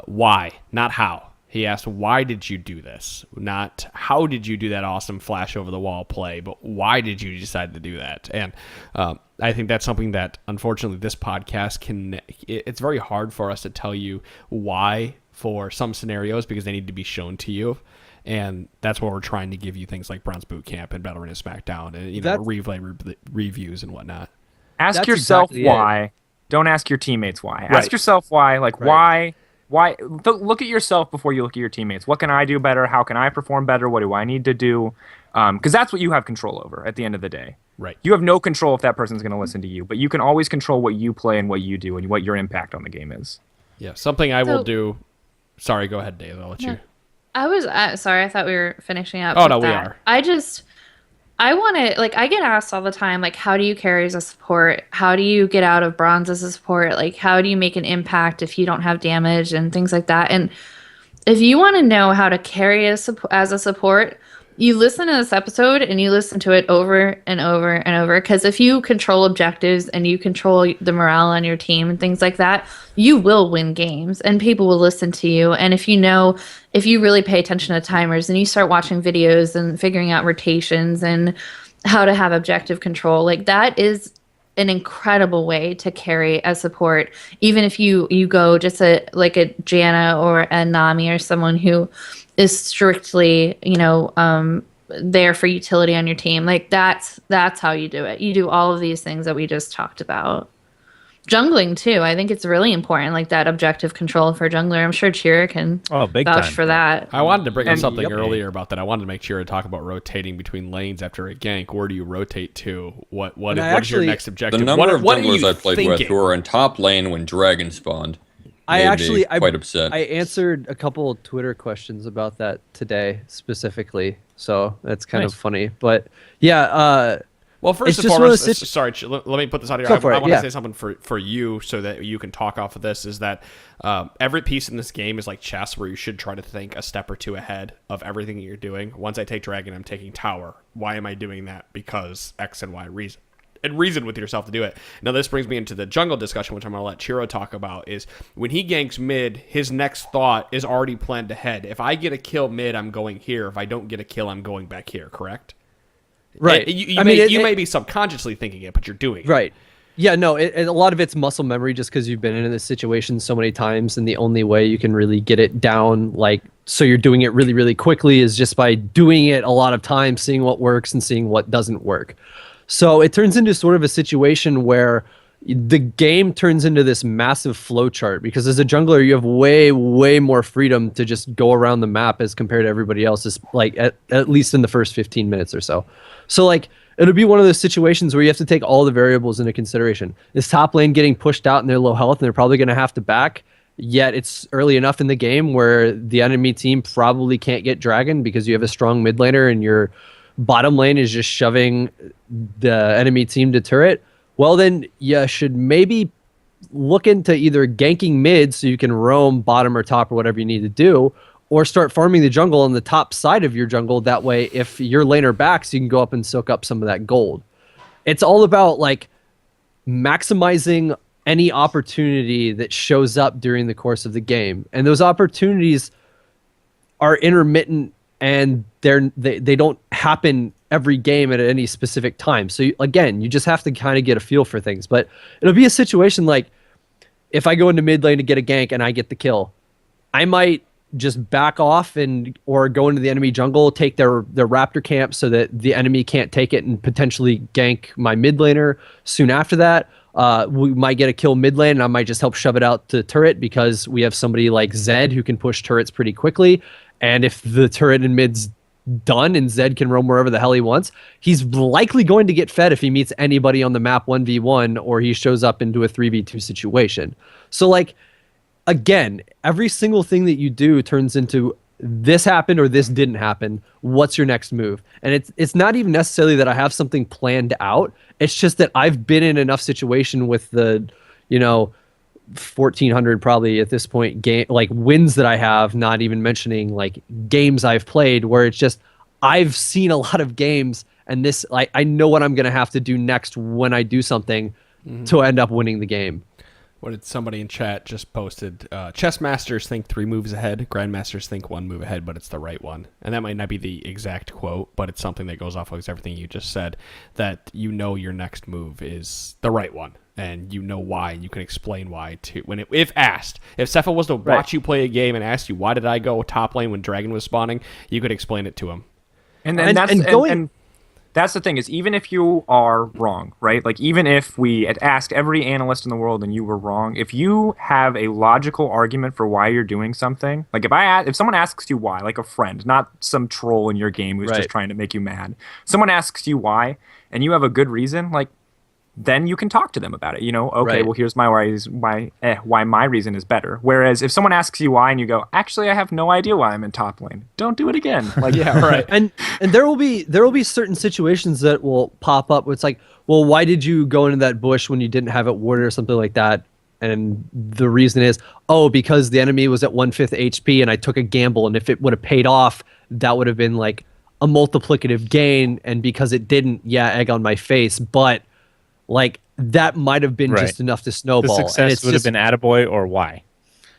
why, not how. He asked, why did you do this? Not how did you do that awesome flash over the wall play, but why did you decide to do that? And I think that's something that, unfortunately, this podcast it's very hard for us to tell you why for some scenarios because they need to be shown to you. And that's why we're trying to give you things like Bronze Boot Camp and Battle Arena SmackDown and replay reviews and whatnot. Ask That's yourself exactly why. Don't ask your teammates why. Right. Ask yourself why. Like Right. why? Look at yourself before you look at your teammates. What can I do better? How can I perform better? What do I need to do? Because that's what you have control over at the end of the day. Right. You have no control if that person's going to listen to you, but you can always control what you play and what you do and what your impact on the game is. Yeah, something I will So- do. Sorry, go ahead, Dave. I'll let you. I was sorry. I thought we were finishing up. Oh, with no, we that. are. I want to like. I get asked all the time, like, how do you carry as a support? How do you get out of bronze as a support? Like, how do you make an impact if you don't have damage and things like that? And if you want to know how to carry as a support, you listen to this episode and you listen to it over and over and over. Because if you control objectives and you control the morale on your team and things like that, you will win games and people will listen to you. And if you really pay attention to timers and you start watching videos and figuring out rotations and how to have objective control, like that is an incredible way to carry as support. Even if you go just a Janna or a Nami or someone who is strictly, there for utility on your team. Like that's how you do it. You do all of these things that we just talked about. Jungling too. I think it's really important, like that objective control for jungler. I'm sure Chira can big vouch time. for that. I wanted to bring up And- something Yep. earlier about that. I wanted to make sure to talk about rotating between lanes after a gank. Where do you rotate to? What is your actually- next The objective? number of what are junglers you I played with thinking? who were in top lane when Dragon spawned made me quite upset. I answered a couple Twitter questions about that today specifically, so that's kind of funny. But yeah, Well, first It's and just one of foremost, those sorry, let me put this out here. Go I for it, want yeah. to say something for you so that you can talk off of this, is that every piece in this game is like chess, where you should try to think a step or two ahead of everything that you're doing. Once I take Dragon, I'm taking Tower. Why am I doing that? Because X and Y reason. And reason with yourself to do it. Now, this brings me into the jungle discussion, which I'm going to let Chiro talk about, is when he ganks mid, his next thought is already planned ahead. If I get a kill mid, I'm going here. If I don't get a kill, I'm going back here, correct? Right. You may be subconsciously thinking it, but you're doing it. Right. Yeah, no, a lot of it's muscle memory just because you've been in this situation so many times, and the only way you can really get it down, like, so you're doing it really, really quickly is just by doing it a lot of times, seeing what works and seeing what doesn't work. So it turns into sort of a situation where the game turns into this massive flow chart, because as a jungler, you have way, way more freedom to just go around the map as compared to everybody else's, like, at least in the first 15 minutes or so. So, like, it'll be one of those situations where you have to take all the variables into consideration. Is top lane getting pushed out and they're low health and they're probably going to have to back, yet it's early enough in the game where the enemy team probably can't get dragon because you have a strong mid laner and your bottom lane is just shoving the enemy team to turret? Well, then you should maybe look into either ganking mid so you can roam bottom or top or whatever you need to do, or start farming the jungle on the top side of your jungle. That way, if your laner backs, you can go up and soak up some of that gold. It's all about, like, maximizing any opportunity that shows up during the course of the game. And those opportunities are intermittent, and they don't happen every game at any specific time. So again, you just have to kind of get a feel for things. But it'll be a situation like, if I go into mid lane to get a gank and I get the kill, I might just back off or go into the enemy jungle, take their raptor camp so that the enemy can't take it and potentially gank my mid laner soon after that. We might get a kill mid lane and I might just help shove it out to turret because we have somebody like Zed who can push turrets pretty quickly. And if the turret in mid's done and Zed can roam wherever the hell he wants, he's likely going to get fed if he meets anybody on the map 1v1 or he shows up into a 3v2 situation. So, like, again, every single thing that you do turns into this happened or this didn't happen. What's your next move? And it's not even necessarily that I have something planned out. It's just that I've been in enough situation with the, 1,400 probably at this point game, like, wins that I have, not even mentioning like games I've played, where it's just I've seen a lot of games, and this, like, I know what I'm gonna have to do next when I do something to end up winning the game. What did somebody in chat just posted? Chess masters think 3 moves ahead. Grandmasters think 1 move ahead, but it's the right one. And that might not be the exact quote, but it's something that goes off of everything you just said, that your next move is the right one. And you know why, and you can explain why too. If asked, if Tsepha was to watch you play a game and ask you, why did I go top lane when Dragon was spawning, you could explain it to him. And that's the thing, is even if you are wrong, right? Like, even if we had asked every analyst in the world and you were wrong, if you have a logical argument for why you're doing something, like if someone asks you why, like a friend, not some troll in your game who's just trying to make you mad, someone asks you why, and you have a good reason, like, then you can talk to them about it. Well, here's my why my reason is better. Whereas if someone asks you why and you go, actually, I have no idea why I'm in top lane, don't do it again. Like, yeah, right. And there will be certain situations that will pop up where it's like, well, why did you go into that bush when you didn't have it warded or something like that? And the reason is, because the enemy was at 1/5 HP and I took a gamble, and if it would have paid off, that would have been like a multiplicative gain. And because it didn't, egg on my face, but like, that might have been just enough to snowball. The success would have been attaboy or why.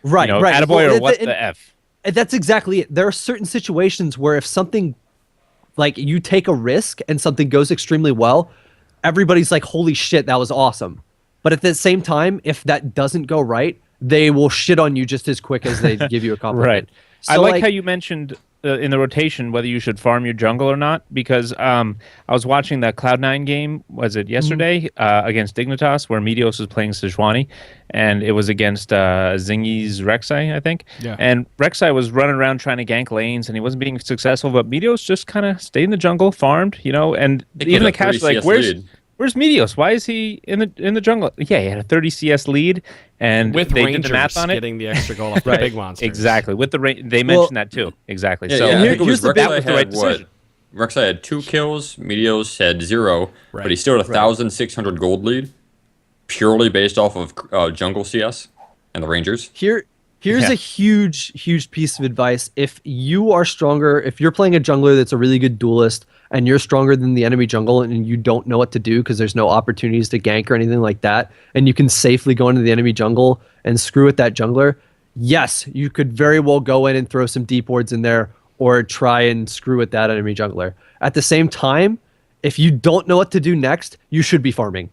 Right. Attaboy or what the F. That's exactly it. There are certain situations where if something, like, you take a risk and something goes extremely well, everybody's like, holy shit, that was awesome. But at the same time, if that doesn't go right, they will shit on you just as quick as they give you a compliment. Right. So I like how you mentioned in the rotation whether you should farm your jungle or not, because I was watching that Cloud9 game, was it yesterday, against Dignitas, where Meteos was playing Sejuani, and it was against Zingy's Rek'Sai, I think. Yeah. And Rek'Sai was running around trying to gank lanes, and he wasn't being successful, but Meteos just kind of stayed in the jungle, farmed, and even the cast was like, where's Meteos? Why is he in the jungle? Yeah, he had a 30 CS lead, and with they Rangers did the math on it. Getting the extra goal off the big monsters. Exactly. With they mentioned that too. Exactly. Yeah, so I think it was that was the right decision. Rek'Sai had 2 kills, Meteos had 0, but he still had 1,600 gold lead, purely based off of jungle CS and the Rangers. Here's a huge piece of advice. If you are stronger, if you're playing a jungler that's a really good duelist, and you're stronger than the enemy jungle, and you don't know what to do because there's no opportunities to gank or anything like that, and you can safely go into the enemy jungle and screw with that jungler, yes, you could very well go in and throw some deep wards in there or try and screw with that enemy jungler. At the same time, if you don't know what to do next, you should be farming.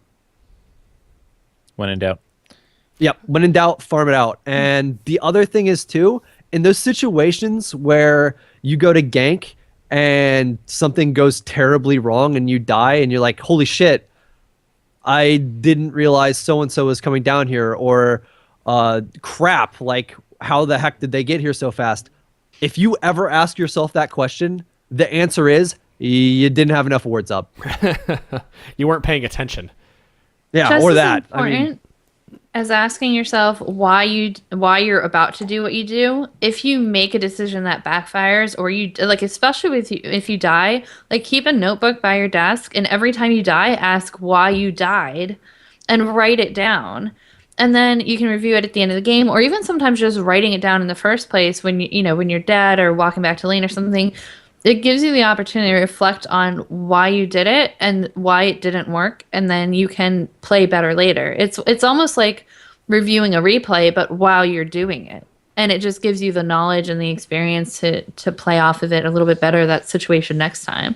When in doubt. Yep. When in doubt, farm it out. And the other thing is too, in those situations where you go to gank and something goes terribly wrong and you die and you're like, holy shit, I didn't realize so-and-so was coming down here, or crap, like how the heck did they get here so fast? If you ever ask yourself that question, the answer is you didn't have enough words up. You weren't paying attention. Yeah, Just or as that. important as asking yourself why you're about to do what you do. If you make a decision that backfires, or you like, especially if you die, like keep a notebook by your desk, and every time you die, ask why you died, and write it down. And then you can review it at the end of the game, or even sometimes just writing it down in the first place when when you're dead or walking back to lane or something. It gives you the opportunity to reflect on why you did it and why it didn't work, and then you can play better later. It's almost like reviewing a replay, but while you're doing it. And it just gives you the knowledge and the experience to play off of it a little bit better, that situation next time.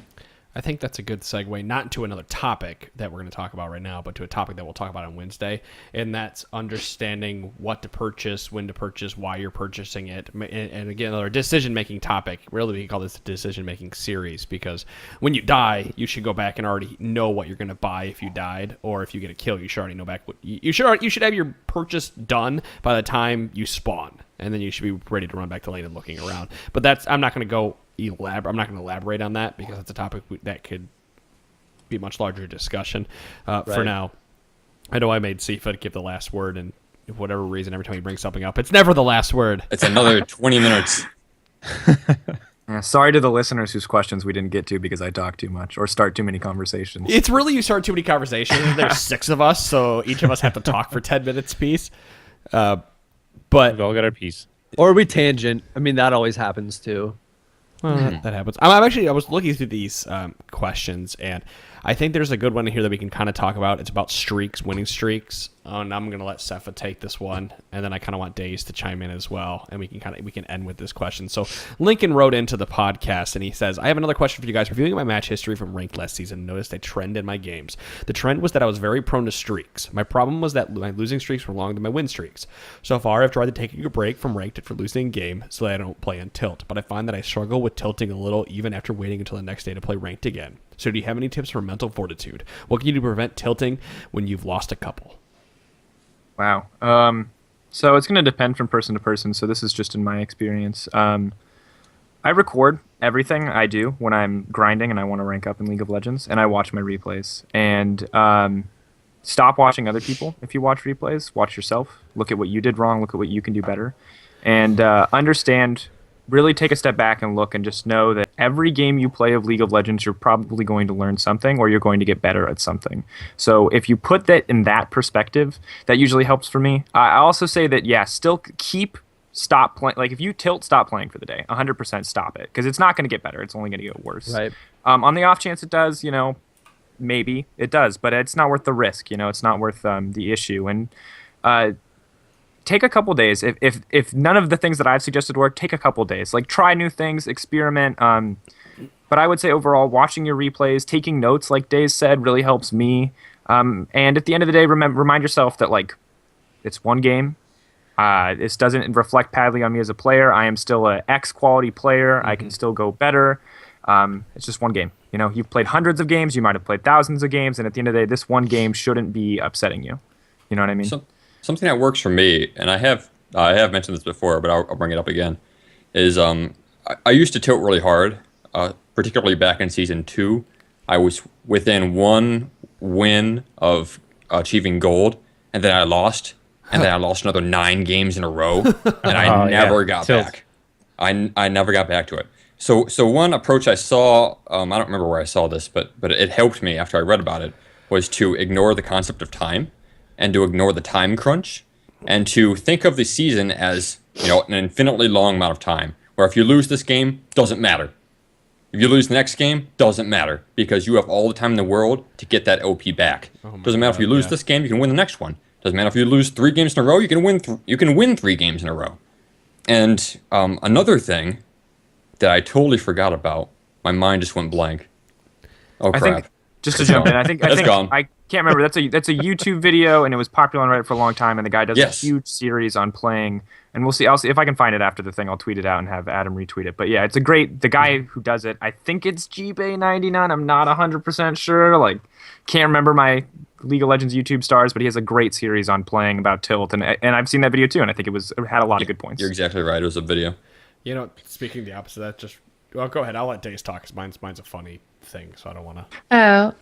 I think that's a good segue, not into another topic that we're going to talk about right now, but to a topic that we'll talk about on Wednesday, and that's understanding what to purchase, when to purchase, why you're purchasing it, and again, another decision-making topic. Really, we can call this a decision-making series, because when you die, you should go back and already know what you're going to buy if you died, or if you get a kill, you should already know back what you should have your purchase done by the time you spawn, and then you should be ready to run back to lane and looking around. But I'm not going to go I'm not going to elaborate on that, because that's a topic that could be a much larger discussion. For now, I know I made Tsepha give the last word, and for whatever reason, every time he brings something up, it's never the last word. It's another 20 minutes. Yeah, sorry to the listeners whose questions we didn't get to because I talk too much or start too many conversations. It's really, you start too many conversations. There's 6 of us, so each of us have to talk for 10 minutes apiece. But we've all got our piece. Or we tangent. I mean, that always happens too. Well, that happens. I was looking through these questions, and I think there's a good one in here that we can kind of talk about. It's about streaks, winning streaks. And I'm going to let Tsepha take this one, and then I kind of want Daze to chime in as well, and we can end with this question. So Lincoln wrote into the podcast, and he says, I have another question for you guys. Reviewing my match history from ranked last season, noticed a trend in my games. The trend was that I was very prone to streaks. My problem was that my losing streaks were longer than my win streaks. So far, I've tried to take a break from ranked for losing a game so that I don't play on tilt, but I find that I struggle with tilting a little even after waiting until the next day to play ranked again. So do you have any tips for mental fortitude? What can you do to prevent tilting when you've lost a couple? Wow. So it's going to depend from person to person. So this is just in my experience. I record everything I do when I'm grinding and I want to rank up in League of Legends, and I watch my replays. And stop watching other people. If you watch replays, watch yourself. Look at what you did wrong. Look at what you can do better. And understand, really take a step back and look, and just know that every game you play of League of Legends, you're probably going to learn something, or you're going to get better at something. So if you put that in that perspective, that usually helps for me. I also say that, yeah, still stop playing. Like if you tilt, stop playing for the day. 100% stop it, because it's not going to get better. It's only going to get worse. Right. On the off chance it does, maybe it does, but it's not worth the risk. It's not worth the issue. And take a couple days. If none of the things that I've suggested work, take a couple days. Like try new things, experiment. But I would say overall, watching your replays, taking notes, like Daze said, really helps me. And at the end of the day, remind yourself that it's one game. This doesn't reflect badly on me as a player. I am still an X quality player. Mm-hmm. I can still go better. It's just one game. You've played hundreds of games. You might have played thousands of games. And at the end of the day, this one game shouldn't be upsetting you. You know what I mean? Something that works for me, and I have mentioned this before, but I'll bring it up again, is I used to tilt really hard, particularly back in Season 2. I was within one win of achieving gold, and then I lost, and then I lost another 9 games in a row, and I never got back. I never got back to it. So one approach I saw, I don't remember where I saw this, but it helped me after I read about it, was to ignore the concept of time, and to ignore the time crunch, and to think of the season as an infinitely long amount of time, where if you lose this game, doesn't matter. If you lose the next game, doesn't matter, because you have all the time in the world to get that OP back. Doesn't matter if you lose this game, you can win the next one. Doesn't matter if you lose 3 games in a row, you can win 3 games in a row. And another thing that I totally forgot about, my mind just went blank. Oh crap! Just to jump in, I think gone. I can't remember. That's a YouTube video, and it was popular on Reddit for a long time. And the guy does Yes. a huge series on playing. And we'll see. I'll see if I can find it after the thing. I'll tweet it out and have Adam retweet it. But yeah, it's a great. The guy who does it, I think it's GBay99. I'm not 100% sure. Like, can't remember my League of Legends YouTube stars, but he has a great series on playing about Tilt, and I've seen that video too, and I think it had a lot of good points. You're exactly right. It was a video. You know, speaking the opposite of that, well, go ahead. I'll let Days talk, because mine's a funny thing, so I don't want to.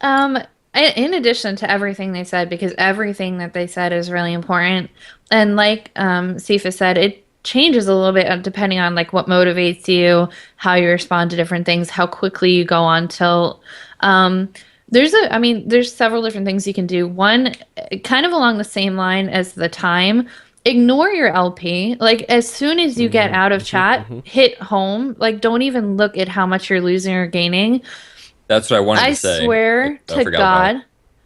Oh. In addition to everything they said, because everything that they said is really important, and like Tsepha said, it changes a little bit depending on like what motivates you, how you respond to different things, how quickly you go on Tilt. There's several different things you can do. One, kind of along the same line as the time, ignore your LP. Like, as soon as you get out of chat, hit home. Like, don't even look at how much you're losing or gaining. That's what I wanted to say. I swear to God.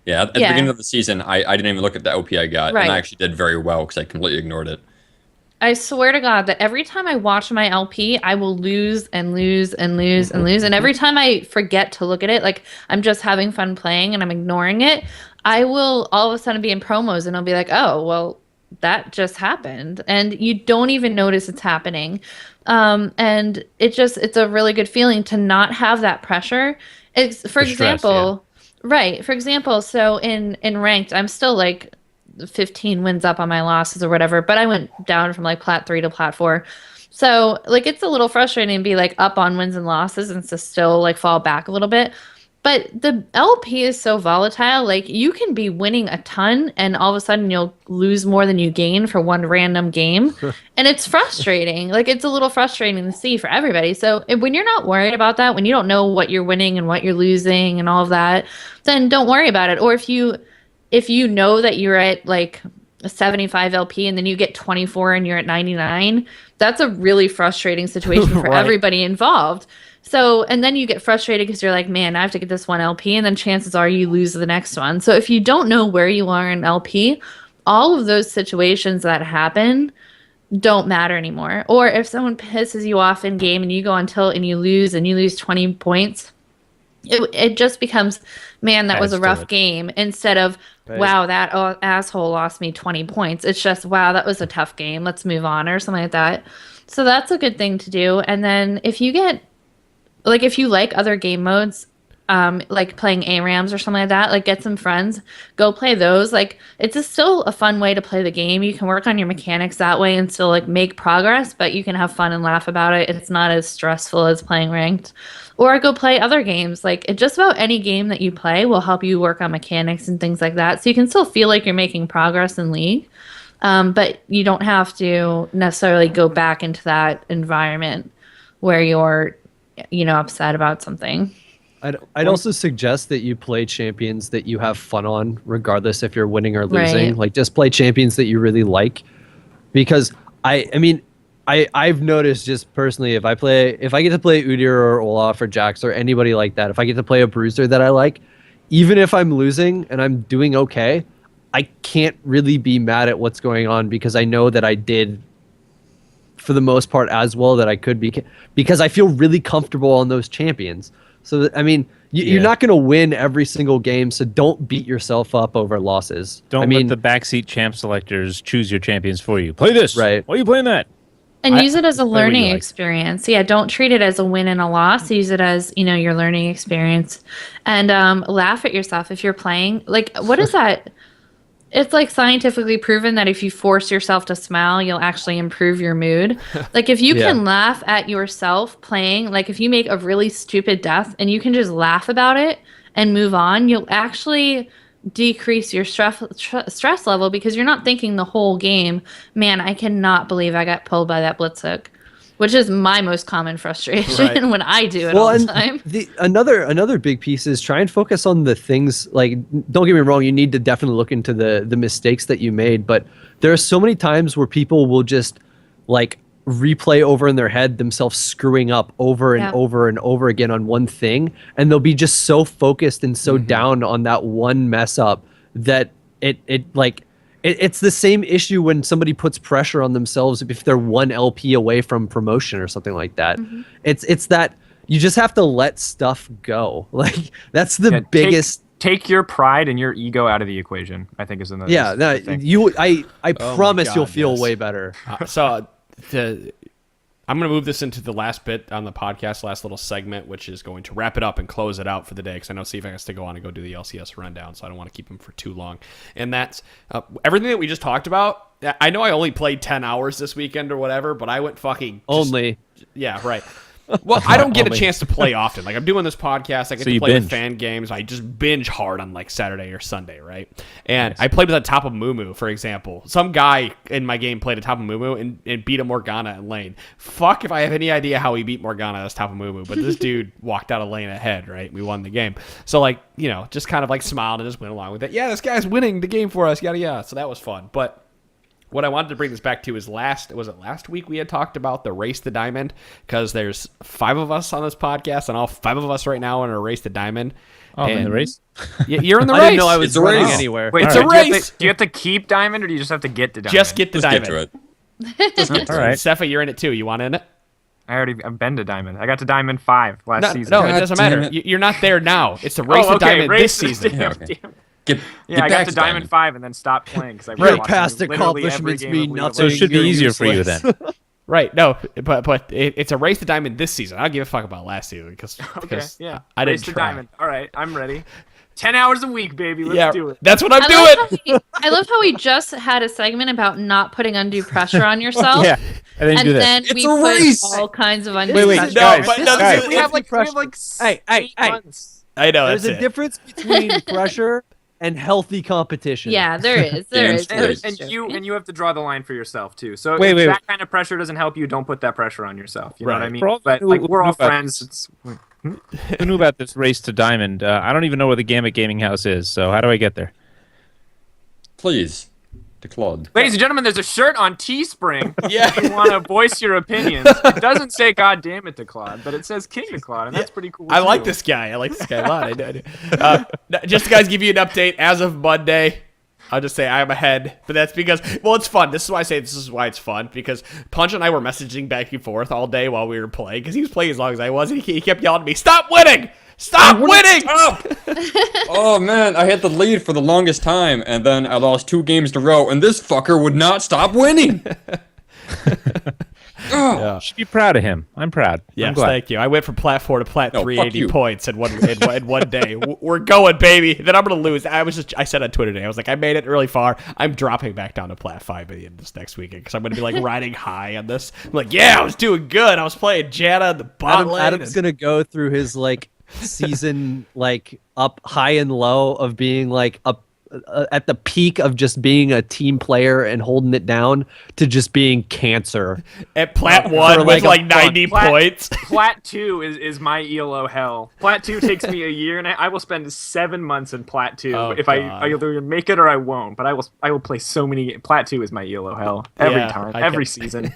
Yeah, at the beginning of the season, I didn't even look at the OP I got, and I actually did very well because I completely ignored it. I swear to God that every time I watch my LP, I will lose and lose and lose and lose. And every time I forget to look at it, like I'm just having fun playing and I'm ignoring it, I will all of a sudden be in promos and I'll be like, oh, well, that just happened. And you don't even notice it's happening. And it's a really good feeling to not have that pressure. For example, so in ranked, I'm still like 15 wins up on my losses or whatever, but I went down from like plat 3 to plat 4. So like it's a little frustrating to be like up on wins and losses and to still like fall back a little bit. But the LP is so volatile. Like, you can be winning a ton and all of a sudden you'll lose more than you gain for one random game. And it's frustrating. Like, it's a little frustrating to see for everybody. So when you're not worried about that, when you don't know what you're winning and what you're losing and all of that, then don't worry about it. Or if you know that you're at like a 75 LP and then you get 24 and you're at 99, that's a really frustrating situation for everybody involved. So, and then you get frustrated because you're like, man, I have to get this one LP, and then chances are you lose the next one. So if you don't know where you are in LP, all of those situations that happen don't matter anymore. Or if someone pisses you off in game and you go on Tilt and you lose 20 points, it just becomes, man, that was a rough game, instead of, wow, that asshole lost me 20 points. It's just, wow, that was a tough game. Let's move on, or something like that. So that's a good thing to do. And then if you like other game modes, like playing ARAMs or something like that, like get some friends, go play those. Like, it's still a fun way to play the game. You can work on your mechanics that way and still like make progress, but you can have fun and laugh about it. It's not as stressful as playing ranked. Or go play other games. Like, just about any game that you play will help you work on mechanics and things like that. So you can still feel like you're making progress in League, but you don't have to necessarily go back into that environment where you're upset about something. I'd also suggest that you play champions that you have fun on, regardless if you're winning or losing. Right. Like, just play champions that you really like, because I've noticed, just personally, if I get to play Udyr or Olaf or Jax or anybody like that, if I get to play a bruiser that I like, even if I'm losing and I'm doing okay, I can't really be mad at what's going on, because I know that I did, for the most part, as well that I could be, because I feel really comfortable on those champions. So you're not going to win every single game, so don't beat yourself up over losses. Don't let the backseat champ selectors choose your champions for you. Play this. Right. Why are you playing that? And use it as a learning experience. Yeah, don't treat it as a win and a loss. Use it as, your learning experience. And laugh at yourself if you're playing. Like, what is that? It's like scientifically proven that if you force yourself to smile, you'll actually improve your mood. Like, if you can laugh at yourself playing, like if you make a really stupid death and you can just laugh about it and move on, you'll actually decrease your stress level, because you're not thinking the whole game, man, I cannot believe I got pulled by that Blitzhook, which is my most common frustration when I do it all the time. Another big piece is try and focus on the things, like, don't get me wrong, you need to definitely look into the mistakes that you made, but there are so many times where people will just like replay over in their head themselves screwing up over and over and over again on one thing, and they'll be just so focused and so down on that one mess up that it's the same issue when somebody puts pressure on themselves if they're one LP away from promotion or something like that. It's that you just have to let stuff go. Like that's the biggest. Take your pride and your ego out of the equation, I think is in the the thing. I promise you'll feel way better. I'm going to move this into the last bit on the podcast, last little segment, which is going to wrap it up and close it out for the day, because I know Steve has to go on and go do the LCS rundown, so I don't want to keep him for too long. And that's everything that we just talked about. I know I only played 10 hours this weekend or whatever, but I went fucking... Yeah, right. Well, I don't get a chance to play often. Like, I'm doing this podcast. I get to play with fan games. I just binge hard on, like, Saturday or Sunday, right? And I played with a top of Mumu, for example. Some guy in my game played a top of Mumu and beat a Morgana in lane. Fuck if I have any idea how he beat Morgana as top of Mumu, but this dude walked out of lane ahead, right? We won the game. So, like, you know, just kind of, like, smiled and just went along with it. Yeah, this guy's winning the game for us, yada, yada. So that was fun. But... what I wanted to bring this back to is last week we had talked about the Race to Diamond, because there's 5 of us on this podcast, and all 5 of us right now are in a Race to Diamond. Oh, in the race? You're in the race. I didn't know I was running anywhere. Wait, it's so a race. Do you have to keep Diamond, or do you just have to get to Diamond? Just get to Diamond. Get to it. Just get to All right. Tsepha, you're in it too. You want in it? I've been to Diamond. I got to Diamond 5 last season. No, it doesn't matter. You're not there now. It's the Race to Diamond this season. I got to Diamond 5 and then stopped playing because I Your past accomplishments mean nothing. So it should be easier for you then. Right, no, but it's a Race to Diamond this season. I don't give a fuck about last season because I didn't Race to try. Diamond. All right, I'm ready. 10 hours a week, baby. Let's do it. That's what I'm doing. I love how we just had a segment about not putting undue pressure on yourself. Yeah, I didn't do that. Then we put all kinds of undue pressure. Guys, we have like 8 months. I know. There's a difference between pressure and healthy competition. Yeah, there is. There is. And you have to draw the line for yourself too. So Wait. if that kind of pressure doesn't help you, don't put that pressure on yourself. You know what I mean? But Who- like we're all who- friends. Who knew about this Race to Diamond? I don't even know where the Gambit Gaming House is, so how do I get there? Please, Declawd. Ladies and gentlemen, there's a shirt on Teespring. Yeah. If you want to voice your opinions. It doesn't say "God damn it, Declawd," but it says "King Declawd," and that's pretty cool. I like too. this guy. I like this guy a lot. I do. Just to guys give you an update as of Monday. I'll just say I'm ahead, but that's because, well, it's fun. This is why I say this is why it's fun, because Punch and I were messaging back and forth all day while we were playing, because he was playing as long as I was, and he kept yelling at me, "Stop winning! Stop winning!" Stop! Oh man, I had the lead for the longest time, and then I lost 2 games in a row, and this fucker would not stop winning. Yeah. You should be proud of him. I'm proud. Yes, I'm glad. thank you. I went from plat 4 to plat No, 380 fuck you. points in one day. We're going, baby. Then I'm gonna lose. I said on Twitter today, I was like, I made it really far. I'm dropping back down to plat 5 by the end of this next weekend, because I'm gonna be like riding high on this. I'm like, yeah, I was doing good. I was playing Janna, the bot lane. Adam's gonna go through his like season like up high and low of being like up at the peak of just being a team player and holding it down to just being cancer at plat 1 with like 90 points. Plat 2 is my ELO hell. Plat 2 takes me a year, and I will spend 7 months in Plat 2 if I either make it or I won't. But I will play so many. Plat 2 is my ELO hell every time, every season.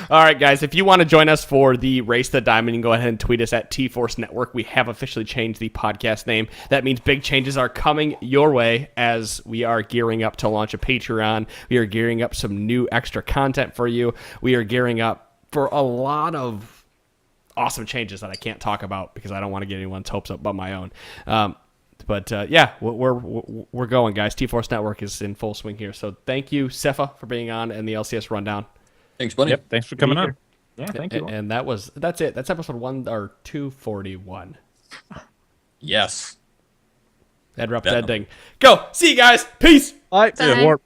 All right, guys, if you want to join us for the Race to Diamond, you can go ahead and tweet us at TForce Network. We have officially changed the podcast name. That means big changes are coming your way as we are gearing up to launch a Patreon. We are gearing up some new extra content for you. We are gearing up for a lot of awesome changes that I can't talk about because I don't want to get anyone's hopes up but my own. But yeah, we're going, guys. TForce Network is in full swing here. So thank you, Tsepha, for being on and the LCS Rundown. Thanks, buddy. Yep, thanks for coming on. Yeah, thank you. And that's it. That's episode 241. Yes. Interrupt that ding. Go. See you guys. Peace. All right. Bye. Warp.